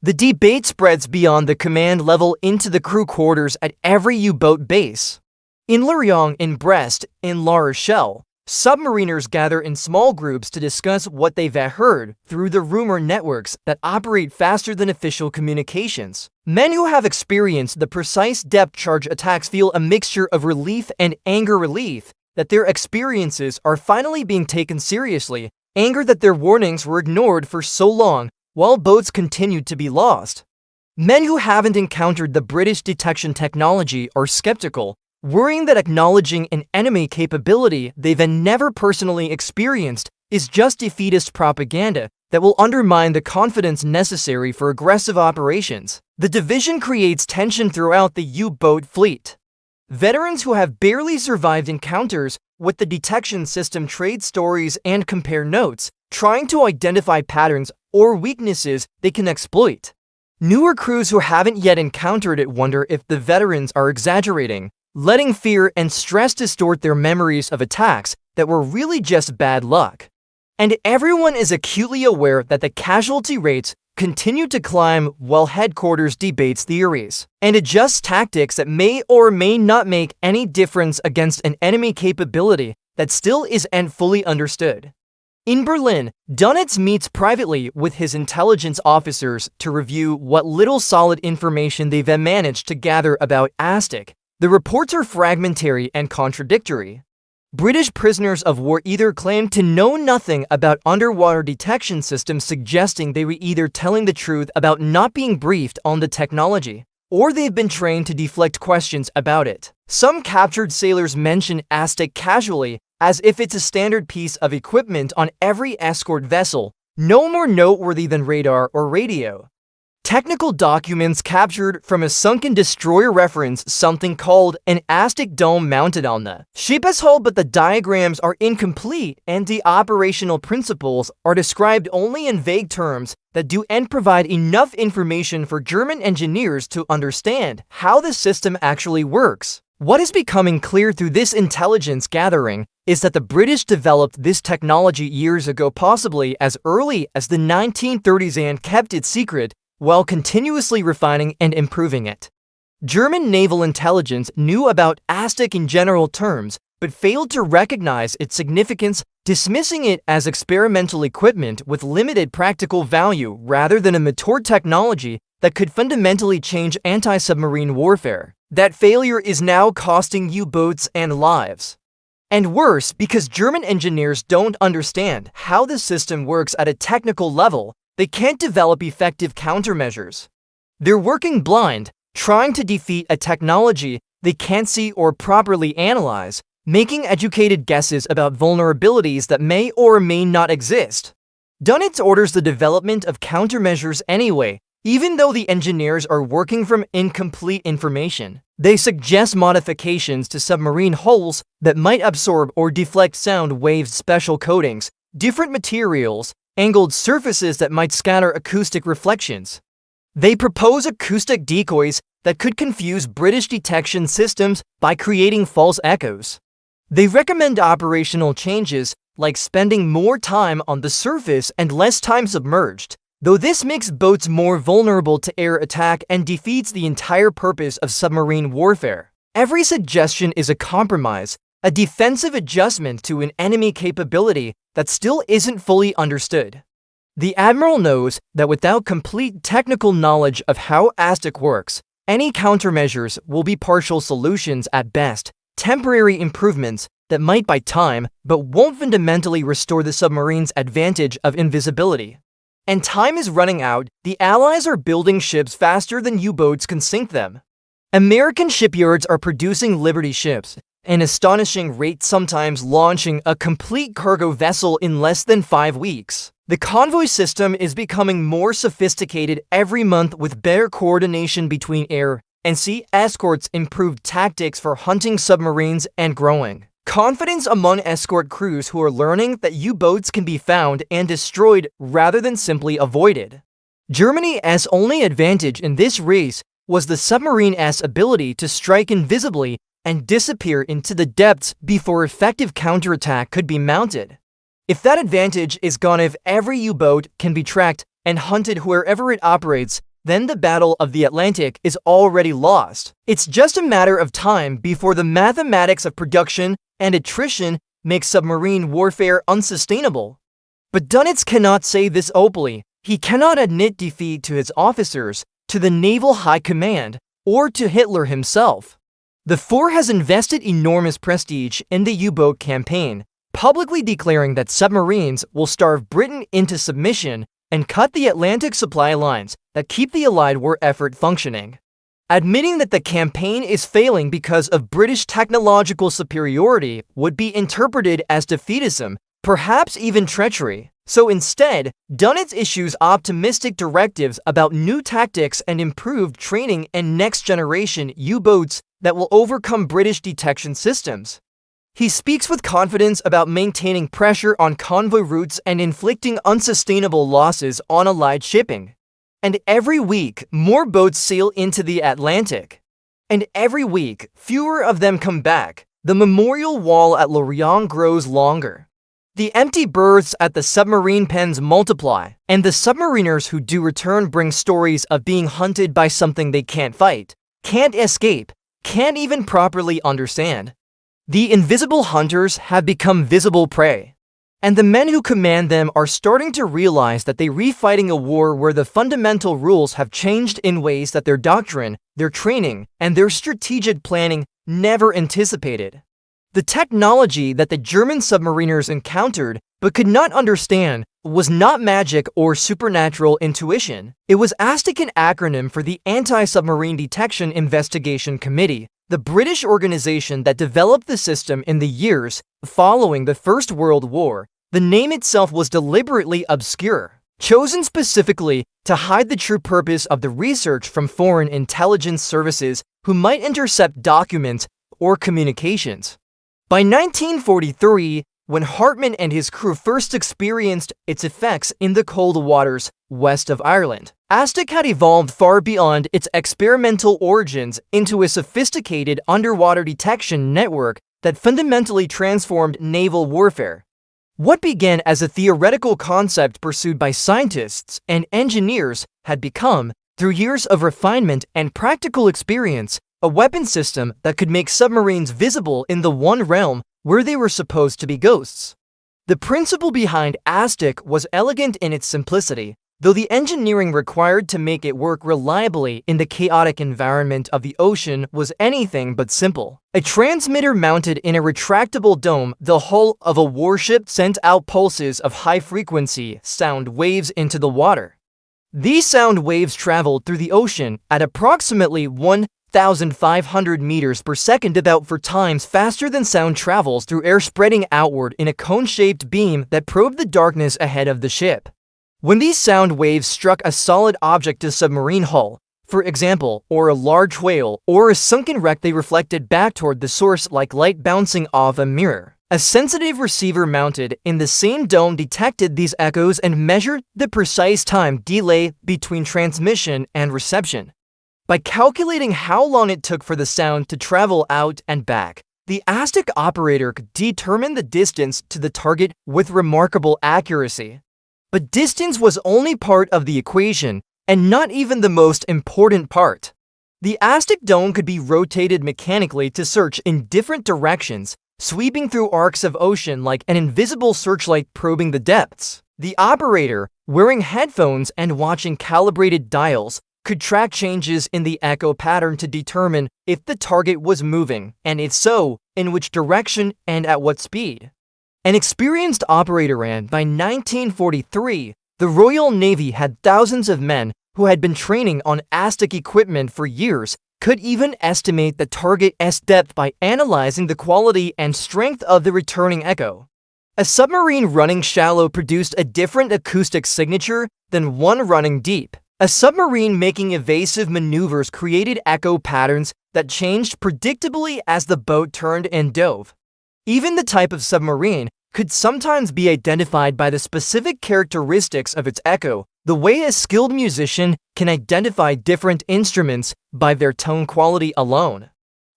The debate spreads beyond the command level into the crew quarters at every U-boat base. In Lorient, in Brest, in La Rochelle, submariners gather in small groups to discuss what they've heard through the rumor networks that operate faster than official communications. Men who have experienced the precise depth charge attacks feel a mixture of relief and anger. Relief that their experiences are finally being taken seriously, anger that their warnings were ignored for so long while boats continued to be lost. Men who haven't encountered the British detection technology are skeptical, worrying that acknowledging an enemy capability they've never personally experienced is just defeatist propaganda that will undermine the confidence necessary for aggressive operations. The division creates tension throughout the U-boat fleet. Veterans who have barely survived encounters with the detection system trade stories and compare notes, trying to identify patterns or weaknesses they can exploit. Newer crews who haven't yet encountered it wonder if the veterans are exaggerating, letting fear and stress distort their memories of attacks that were really just bad luck. And everyone is acutely aware that the casualty rates continue to climb while headquarters debates theories and adjusts tactics that may or may not make any difference against an enemy capability that still isn't fully understood. In Berlin, Dönitz meets privately with his intelligence officers to review what little solid information they've managed to gather about Aztec. The reports are fragmentary and contradictory. British prisoners of war either claim to know nothing about underwater detection systems, suggesting they were either telling the truth about not being briefed on the technology, or they've been trained to deflect questions about it. Some captured sailors mention Aztec casually, as if it's a standard piece of equipment on every escort vessel, no more noteworthy than radar or radio. Technical documents captured from a sunken destroyer reference something called an Aztec dome mounted on the ship's hull, but the diagrams are incomplete and the operational principles are described only in vague terms that don't provide enough information for German engineers to understand how the system actually works. What is becoming clear through this intelligence gathering is that the British developed this technology years ago, possibly as early as the 1930s, and kept it secret while continuously refining and improving it. German naval intelligence knew about Aztec in general terms, but failed to recognize its significance, dismissing it as experimental equipment with limited practical value rather than a mature technology that could fundamentally change anti-submarine warfare. That failure is now costing U-boats and lives. And worse, because German engineers don't understand how the system works at a technical level, they can't develop effective countermeasures. They're working blind, trying to defeat a technology they can't see or properly analyze, making educated guesses about vulnerabilities that may or may not exist. Dönitz orders the development of countermeasures anyway, even though the engineers are working from incomplete information. They suggest modifications to submarine hulls that might absorb or deflect sound waves, special coatings, different materials, angled surfaces that might scatter acoustic reflections. They propose acoustic decoys that could confuse British detection systems by creating false echoes. They recommend operational changes like spending more time on the surface and less time submerged, though this makes boats more vulnerable to air attack and defeats the entire purpose of submarine warfare. Every suggestion is a compromise, a defensive adjustment to an enemy capability that still isn't fully understood. The Admiral knows that without complete technical knowledge of how Aztec works, any countermeasures will be partial solutions at best, temporary improvements that might buy time but won't fundamentally restore the submarine's advantage of invisibility. And time is running out. The Allies are building ships faster than U-boats can sink them. American shipyards are producing Liberty ships, an astonishing rate, sometimes launching a complete cargo vessel in less than 5 weeks. The convoy system is becoming more sophisticated every month, with better coordination between air and sea escorts, improved tactics for hunting submarines, and growing Confidence among escort crews who are learning that U-boats can be found and destroyed rather than simply avoided. Germany's only advantage in this race was the submarine's ability to strike invisibly and disappear into the depths before effective counterattack could be mounted. If that advantage is gone, if every U-boat can be tracked and hunted wherever it operates, then the Battle of the Atlantic is already lost. It's just a matter of time before the mathematics of production and attrition make submarine warfare unsustainable. But Dönitz cannot say this openly. He cannot admit defeat to his officers, to the Naval High Command, or to Hitler himself. The Four has invested enormous prestige in the U-boat campaign, publicly declaring that submarines will starve Britain into submission and cut the Atlantic supply lines that keep the Allied war effort functioning. Admitting that the campaign is failing because of British technological superiority would be interpreted as defeatism, perhaps even treachery. So instead, Dönitz issues optimistic directives about new tactics and improved training and next-generation U-boats that will overcome British detection systems. He speaks with confidence about maintaining pressure on convoy routes and inflicting unsustainable losses on Allied shipping. And every week, more boats sail into the Atlantic. And every week, fewer of them come back. The memorial wall at Lorient grows longer. The empty berths at the submarine pens multiply, and the submariners who do return bring stories of being hunted by something they can't fight, can't escape, can't even properly understand. The invisible hunters have become visible prey, and the men who command them are starting to realize that they're refighting a war where the fundamental rules have changed in ways that their doctrine, their training, and their strategic planning never anticipated. The technology that the German submariners encountered but could not understand was not magic or supernatural intuition. It was ASTIC, an acronym for the Anti-Submarine Detection Investigation Committee, the British organization that developed the system in the years following the First World War. The name itself was deliberately obscure, chosen specifically to hide the true purpose of the research from foreign intelligence services who might intercept documents or communications. By 1943, when Hartmann and his crew first experienced its effects in the cold waters west of Ireland, ASTIC had evolved far beyond its experimental origins into a sophisticated underwater detection network that fundamentally transformed naval warfare. What began as a theoretical concept pursued by scientists and engineers had become, through years of refinement and practical experience, a weapon system that could make submarines visible in the one realm where they were supposed to be ghosts. The principle behind ASTIC was elegant in its simplicity, though the engineering required to make it work reliably in the chaotic environment of the ocean was anything but simple. A transmitter mounted in a retractable dome, the hull of a warship sent out pulses of high-frequency sound waves into the water. These sound waves traveled through the ocean at approximately 1,500 meters per second, about 4 times faster than sound travels through air, spreading outward in a cone-shaped beam that probed the darkness ahead of the ship. When these sound waves struck a solid object, a submarine hull, for example, or a large whale, or a sunken wreck, they reflected back toward the source like light bouncing off a mirror. A sensitive receiver mounted in the same dome detected these echoes and measured the precise time delay between transmission and reception. By calculating how long it took for the sound to travel out and back, the ASTIC operator could determine the distance to the target with remarkable accuracy. But distance was only part of the equation, and not even the most important part. The ASTIC dome could be rotated mechanically to search in different directions, sweeping through arcs of ocean like an invisible searchlight probing the depths. The operator, wearing headphones and watching calibrated dials, could track changes in the echo pattern to determine if the target was moving, and if so, in which direction and at what speed. An experienced operator, and by 1943, the Royal Navy had thousands of men who had been training on ASTIC equipment for years, could even estimate the target's depth by analyzing the quality and strength of the returning echo. A submarine running shallow produced a different acoustic signature than one running deep. A submarine making evasive maneuvers created echo patterns that changed predictably as the boat turned and dove. Even the type of submarine could sometimes be identified by the specific characteristics of its echo, the way a skilled musician can identify different instruments by their tone quality alone.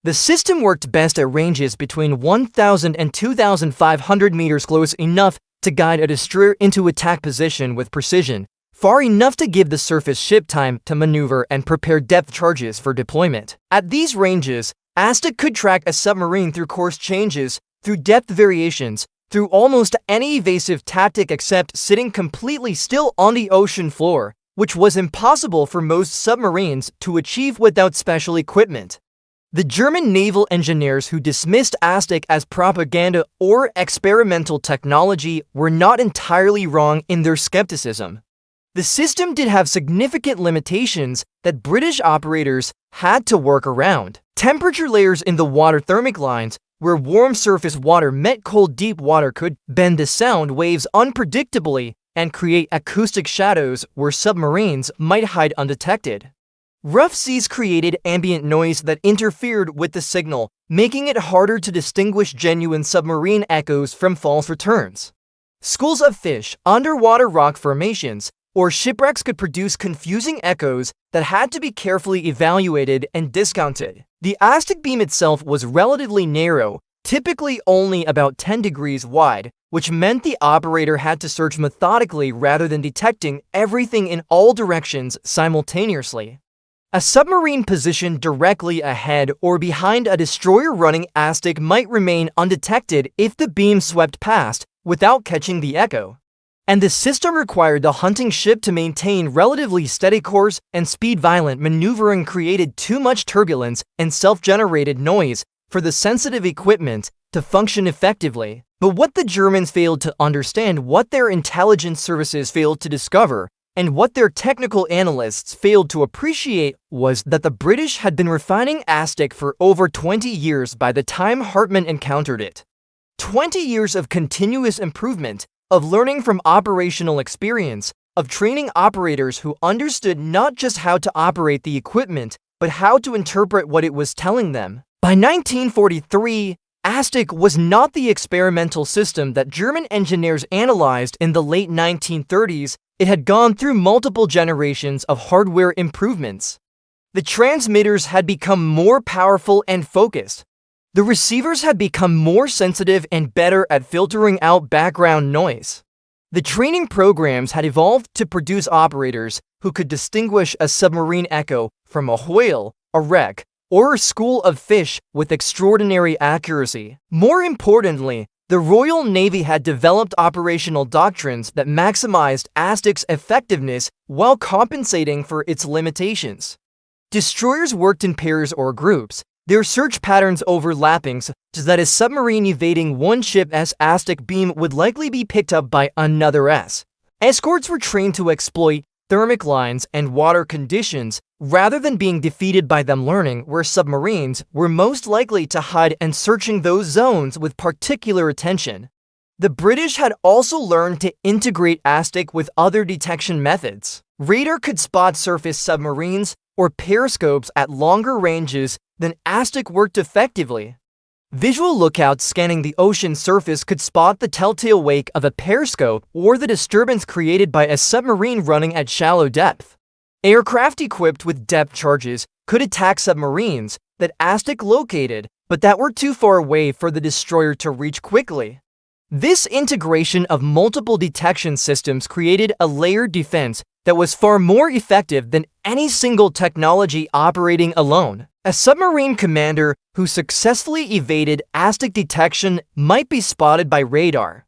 The system worked best at ranges between 1,000 and 2,500 meters, close enough to guide a destroyer into attack position with precision, far enough to give the surface ship time to maneuver and prepare depth charges for deployment. At these ranges, ASTIC could track a submarine through course changes, through depth variations, through almost any evasive tactic except sitting completely still on the ocean floor, which was impossible for most submarines to achieve without special equipment. The German naval engineers who dismissed ASTIC as propaganda or experimental technology were not entirely wrong in their skepticism. The system did have significant limitations that British operators had to work around. Temperature layers in the water thermic lines, where warm surface water met cold deep water, could bend the sound waves unpredictably and create acoustic shadows where submarines might hide undetected. Rough seas created ambient noise that interfered with the signal, making it harder to distinguish genuine submarine echoes from false returns. Schools of fish, underwater rock formations, or shipwrecks could produce confusing echoes that had to be carefully evaluated and discounted. The ASTIC beam itself was relatively narrow, typically only about 10 degrees wide, which meant the operator had to search methodically rather than detecting everything in all directions simultaneously. A submarine positioned directly ahead or behind a destroyer running ASTIC might remain undetected if the beam swept past without catching the echo. And the system required the hunting ship to maintain relatively steady course and speed. Violent maneuvering created too much turbulence and self-generated noise for the sensitive equipment to function effectively. But what the Germans failed to understand, what their intelligence services failed to discover, and what their technical analysts failed to appreciate was that the British had been refining ASTIC for over 20 years by the time Hartmann encountered it. 20 years of continuous improvement, of learning from operational experience, of training operators who understood not just how to operate the equipment, but how to interpret what it was telling them. By 1943, ASTIC was not the experimental system that German engineers analyzed in the late 1930s. It had gone through multiple generations of hardware improvements. The transmitters had become more powerful and focused. The receivers had become more sensitive and better at filtering out background noise. The training programs had evolved to produce operators who could distinguish a submarine echo from a whale, a wreck, or a school of fish with extraordinary accuracy. More importantly, the Royal Navy had developed operational doctrines that maximized ASTIC's effectiveness while compensating for its limitations. Destroyers worked in pairs or groups, their search patterns overlapping so that a submarine evading one ship's ASTIC beam would likely be picked up by another S. Escorts were trained to exploit thermic lines and water conditions rather than being defeated by them, learning where submarines were most likely to hide and searching those zones with particular attention. The British had also learned to integrate ASTIC with other detection methods. Radar could spot surface submarines or periscopes at longer ranges than ASTIC worked effectively. Visual lookouts scanning the ocean surface could spot the telltale wake of a periscope or the disturbance created by a submarine running at shallow depth. Aircraft equipped with depth charges could attack submarines that ASTIC located, but that were too far away for the destroyer to reach quickly. This integration of multiple detection systems created a layered defense that was far more effective than any single technology operating alone. A submarine commander who successfully evaded ASTIC detection might be spotted by radar.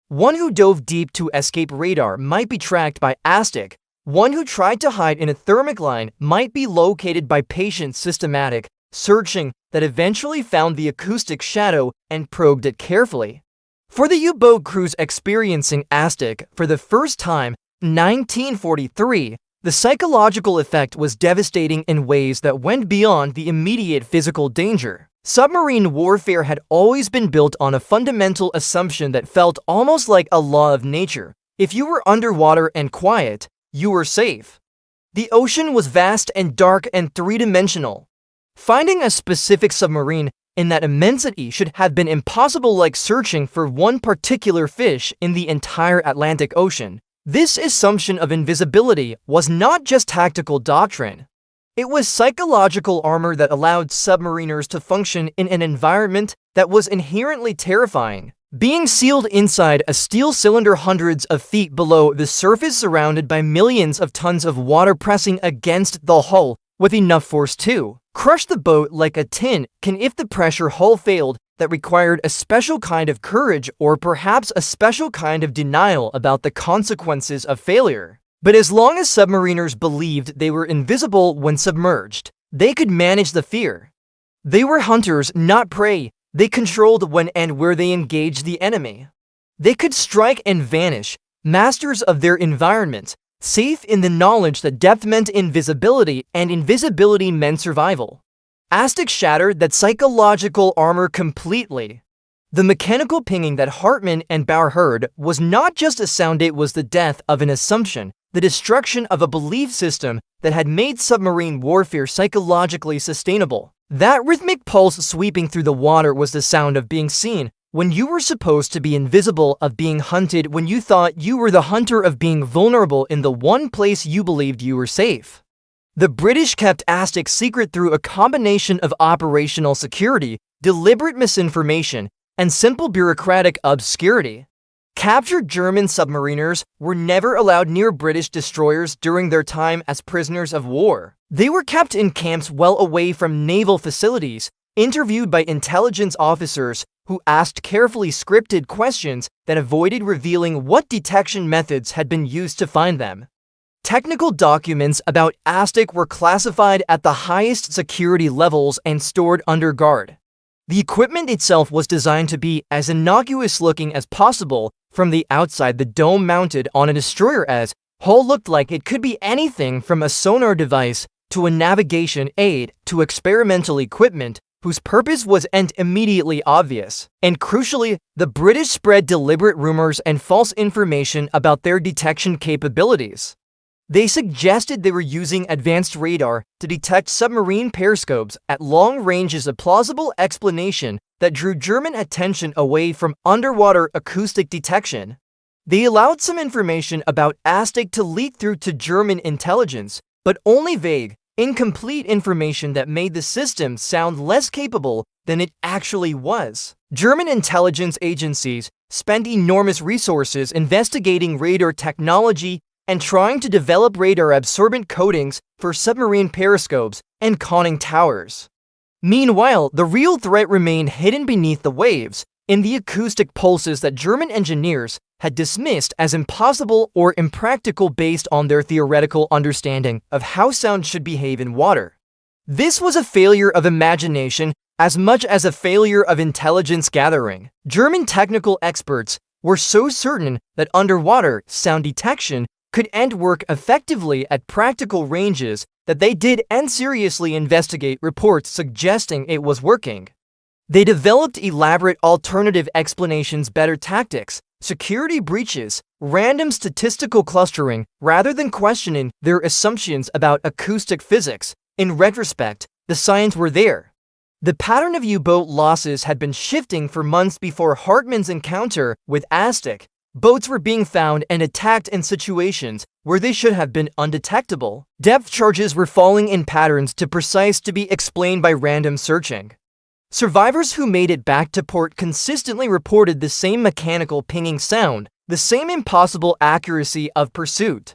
One who dove deep to escape radar might be tracked by ASTIC. One who tried to hide in a thermic line might be located by patient systematic searching that eventually found the acoustic shadow and probed it carefully. For the U-boat crews experiencing ASTIC for the first time in 1943, the psychological effect was devastating in ways that went beyond the immediate physical danger. Submarine warfare had always been built on a fundamental assumption that felt almost like a law of nature. If you were underwater and quiet, you were safe. The ocean was vast and dark and three-dimensional. Finding a specific submarine in that immensity should have been impossible, like searching for one particular fish in the entire Atlantic Ocean. This assumption of invisibility was not just tactical doctrine. It was psychological armor that allowed submariners to function in an environment that was inherently terrifying. Being sealed inside a steel cylinder hundreds of feet below the surface, surrounded by millions of tons of water pressing against the hull with enough force to crush the boat like a tin can, if the pressure hull failed, that required a special kind of courage or perhaps a special kind of denial about the consequences of failure. But as long as submariners believed they were invisible when submerged, they could manage the fear. They were hunters, not prey. They controlled when and where they engaged the enemy. They could strike and vanish, masters of their environment, safe in the knowledge that depth meant invisibility and invisibility meant survival. Aztec shattered that psychological armor completely. The mechanical pinging that Hartmann and Bauer heard was not just a sound, it was the death of an assumption, the destruction of a belief system that had made submarine warfare psychologically sustainable. That rhythmic pulse sweeping through the water was the sound of being seen when you were supposed to be invisible, of being hunted when you thought you were the hunter, of being vulnerable in the one place you believed you were safe. The British kept Aztec secret through a combination of operational security, deliberate misinformation, and simple bureaucratic obscurity. Captured German submariners were never allowed near British destroyers during their time as prisoners of war. They were kept in camps well away from naval facilities, interviewed by intelligence officers who asked carefully scripted questions that avoided revealing what detection methods had been used to find them. Technical documents about Aztec were classified at the highest security levels and stored under guard. The equipment itself was designed to be as innocuous looking as possible from the outside. The dome mounted on a destroyer as hull looked like it could be anything from a sonar device to a navigation aid to experimental equipment whose purpose was immediately obvious. And crucially, the British spread deliberate rumors and false information about their detection capabilities. They suggested they were using advanced radar to detect submarine periscopes at long ranges, a plausible explanation that drew German attention away from underwater acoustic detection. They allowed some information about Aztec to leak through to German intelligence, but only vague, incomplete information that made the system sound less capable than it actually was. German intelligence agencies spent enormous resources investigating radar technology and trying to develop radar-absorbent coatings for submarine periscopes and conning towers. Meanwhile, the real threat remained hidden beneath the waves, in the acoustic pulses that German engineers had dismissed as impossible or impractical based on their theoretical understanding of how sound should behave in water. This was a failure of imagination as much as a failure of intelligence gathering. German technical experts were so certain that underwater sound detection could work effectively at practical ranges that they did seriously investigate reports suggesting it was working. They developed elaborate alternative explanations, better tactics, security breaches, random statistical clustering, rather than questioning their assumptions about acoustic physics. In retrospect, the signs were there. The pattern of U-boat losses had been shifting for months before Hartmann's encounter with Aztec. Boats were being found and attacked in situations where they should have been undetectable. Depth charges were falling in patterns too precise to be explained by random searching. Survivors who made it back to port consistently reported the same mechanical pinging sound, the same impossible accuracy of pursuit.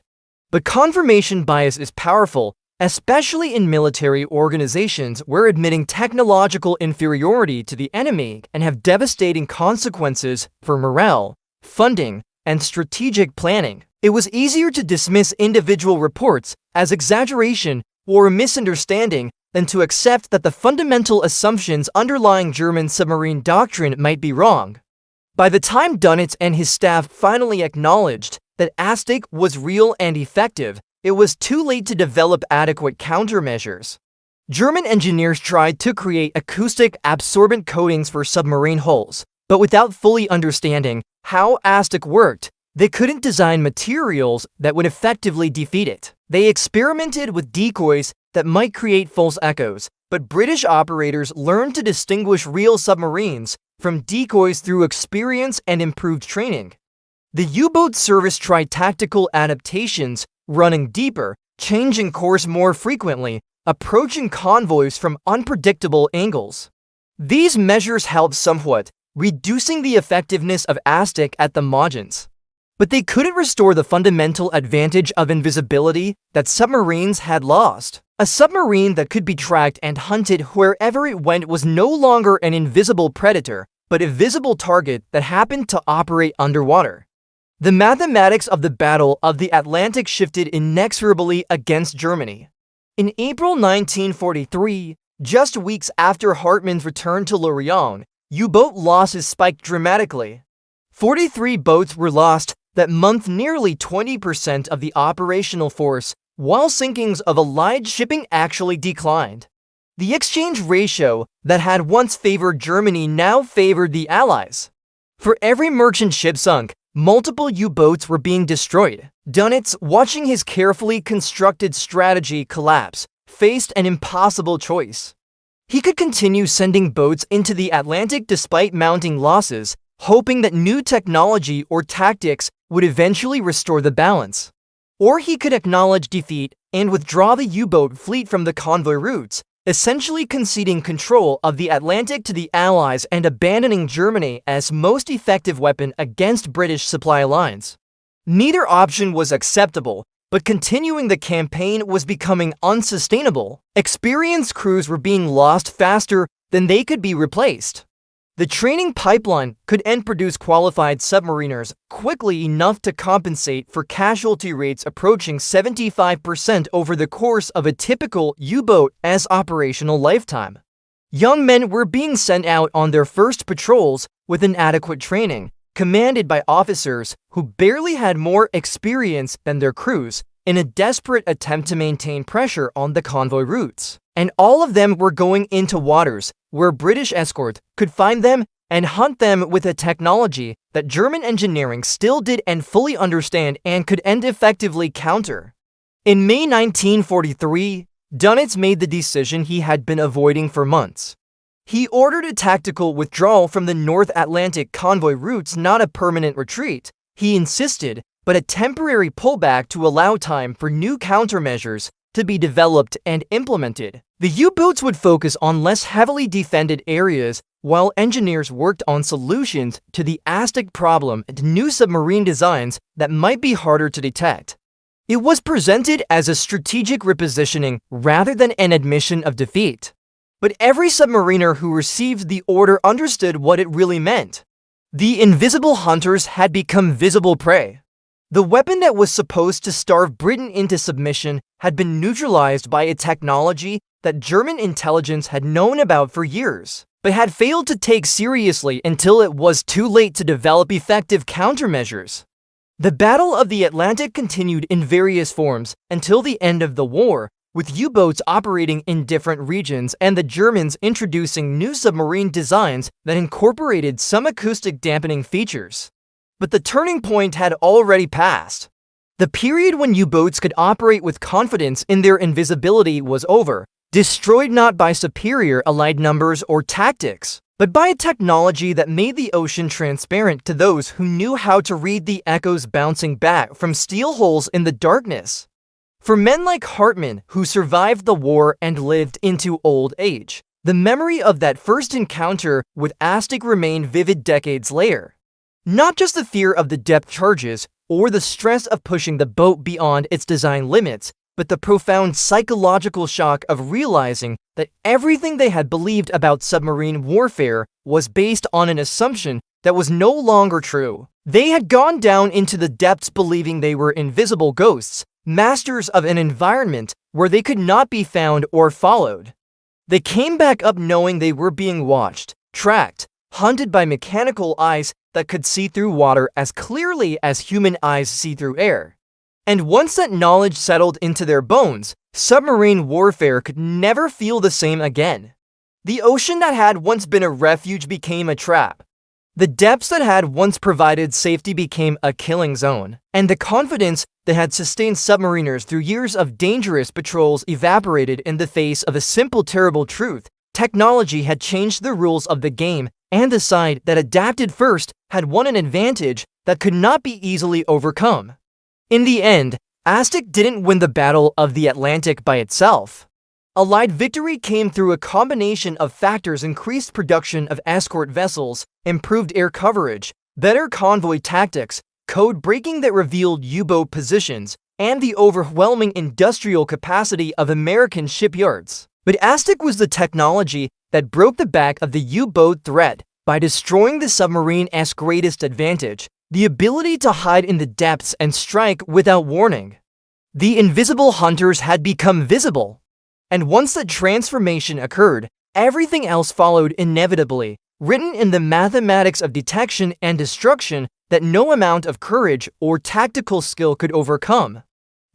But confirmation bias is powerful, especially in military organizations where admitting technological inferiority to the enemy can have devastating consequences for morale, funding, and strategic planning. It was easier to dismiss individual reports as exaggeration or misunderstanding than to accept that the fundamental assumptions underlying German submarine doctrine might be wrong. By the time Dönitz and his staff finally acknowledged that Aztec was real and effective, it was too late to develop adequate countermeasures. German engineers tried to create acoustic absorbent coatings for submarine hulls, but without fully understanding how Aztec worked, they couldn't design materials that would effectively defeat it. They experimented with decoys that might create false echoes, but British operators learned to distinguish real submarines from decoys through experience and improved training. The U-boat service tried tactical adaptations, running deeper, changing course more frequently, approaching convoys from unpredictable angles. These measures helped somewhat, reducing the effectiveness of ASTIC at the margins. But they couldn't restore the fundamental advantage of invisibility that submarines had lost. A submarine that could be tracked and hunted wherever it went was no longer an invisible predator, but a visible target that happened to operate underwater. The mathematics of the Battle of the Atlantic shifted inexorably against Germany. In April 1943, just weeks after Hartmann's return to Lorient, U-boat losses spiked dramatically. 43 boats were lost that month, nearly 20% of the operational force, while sinkings of Allied shipping actually declined. The exchange ratio that had once favored Germany now favored the Allies. For every merchant ship sunk, multiple U-boats were being destroyed. Dönitz, watching his carefully constructed strategy collapse, faced an impossible choice. He could continue sending boats into the Atlantic despite mounting losses, hoping that new technology or tactics would eventually restore the balance. Or he could acknowledge defeat and withdraw the U-boat fleet from the convoy routes, essentially conceding control of the Atlantic to the Allies and abandoning Germany as most effective weapon against British supply lines. Neither option was acceptable, but continuing the campaign was becoming unsustainable. Experienced crews were being lost faster than they could be replaced. The training pipeline could produce qualified submariners quickly enough to compensate for casualty rates approaching 75% over the course of a typical U-boat's operational lifetime. Young men were being sent out on their first patrols with inadequate training, commanded by officers who barely had more experience than their crews, in a desperate attempt to maintain pressure on the convoy routes. And all of them were going into waters where British escorts could find them and hunt them with a technology that German engineering still did and fully understand and could effectively counter. In May 1943, Dönitz made the decision he had been avoiding for months. He ordered a tactical withdrawal from the North Atlantic convoy routes, not a permanent retreat, he insisted, but a temporary pullback to allow time for new countermeasures to be developed and implemented. The U-boats would focus on less heavily defended areas while engineers worked on solutions to the ASTIC problem and new submarine designs that might be harder to detect. It was presented as a strategic repositioning rather than an admission of defeat. But every submariner who received the order understood what it really meant. The invisible hunters had become visible prey. The weapon that was supposed to starve Britain into submission had been neutralized by a technology that German intelligence had known about for years, but had failed to take seriously until it was too late to develop effective countermeasures. The Battle of the Atlantic continued in various forms until the end of the war, with U-boats operating in different regions and the Germans introducing new submarine designs that incorporated some acoustic dampening features. But the turning point had already passed. The period when U-boats could operate with confidence in their invisibility was over, destroyed not by superior Allied numbers or tactics, but by a technology that made the ocean transparent to those who knew how to read the echoes bouncing back from steel holes in the darkness. For men like Hartmann, who survived the war and lived into old age, the memory of that first encounter with ASTIC remained vivid decades later. Not just the fear of the depth charges or the stress of pushing the boat beyond its design limits, but the profound psychological shock of realizing that everything they had believed about submarine warfare was based on an assumption that was no longer true. They had gone down into the depths believing they were invisible ghosts, masters of an environment where they could not be found or followed. They came back up knowing they were being watched, tracked, hunted by mechanical eyes that could see through water as clearly as human eyes see through air. And once that knowledge settled into their bones, submarine warfare could never feel the same again. The ocean that had once been a refuge became a trap. The depths that had once provided safety became a killing zone, and the confidence that had sustained submariners through years of dangerous patrols evaporated in the face of a simple, terrible truth. Technology had changed the rules of the game, and the side that adapted first had won an advantage that could not be easily overcome. In the end, Aztec didn't win the Battle of the Atlantic by itself. Allied victory came through a combination of factors: increased production of escort vessels, improved air coverage, better convoy tactics, code breaking that revealed U-boat positions, and the overwhelming industrial capacity of American shipyards. But Aztec was the technology that broke the back of the U-boat threat by destroying the submarine's greatest advantage: the ability to hide in the depths and strike without warning. The invisible hunters had become visible. And once that transformation occurred, everything else followed inevitably, written in the mathematics of detection and destruction that no amount of courage or tactical skill could overcome.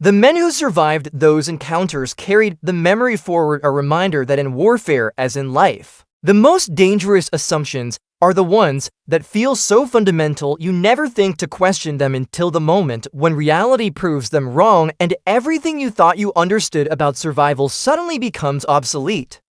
The men who survived those encounters carried the memory forward, a reminder that in warfare, as in life, the most dangerous assumptions are the ones that feel so fundamental you never think to question them until the moment when reality proves them wrong and everything you thought you understood about survival suddenly becomes obsolete.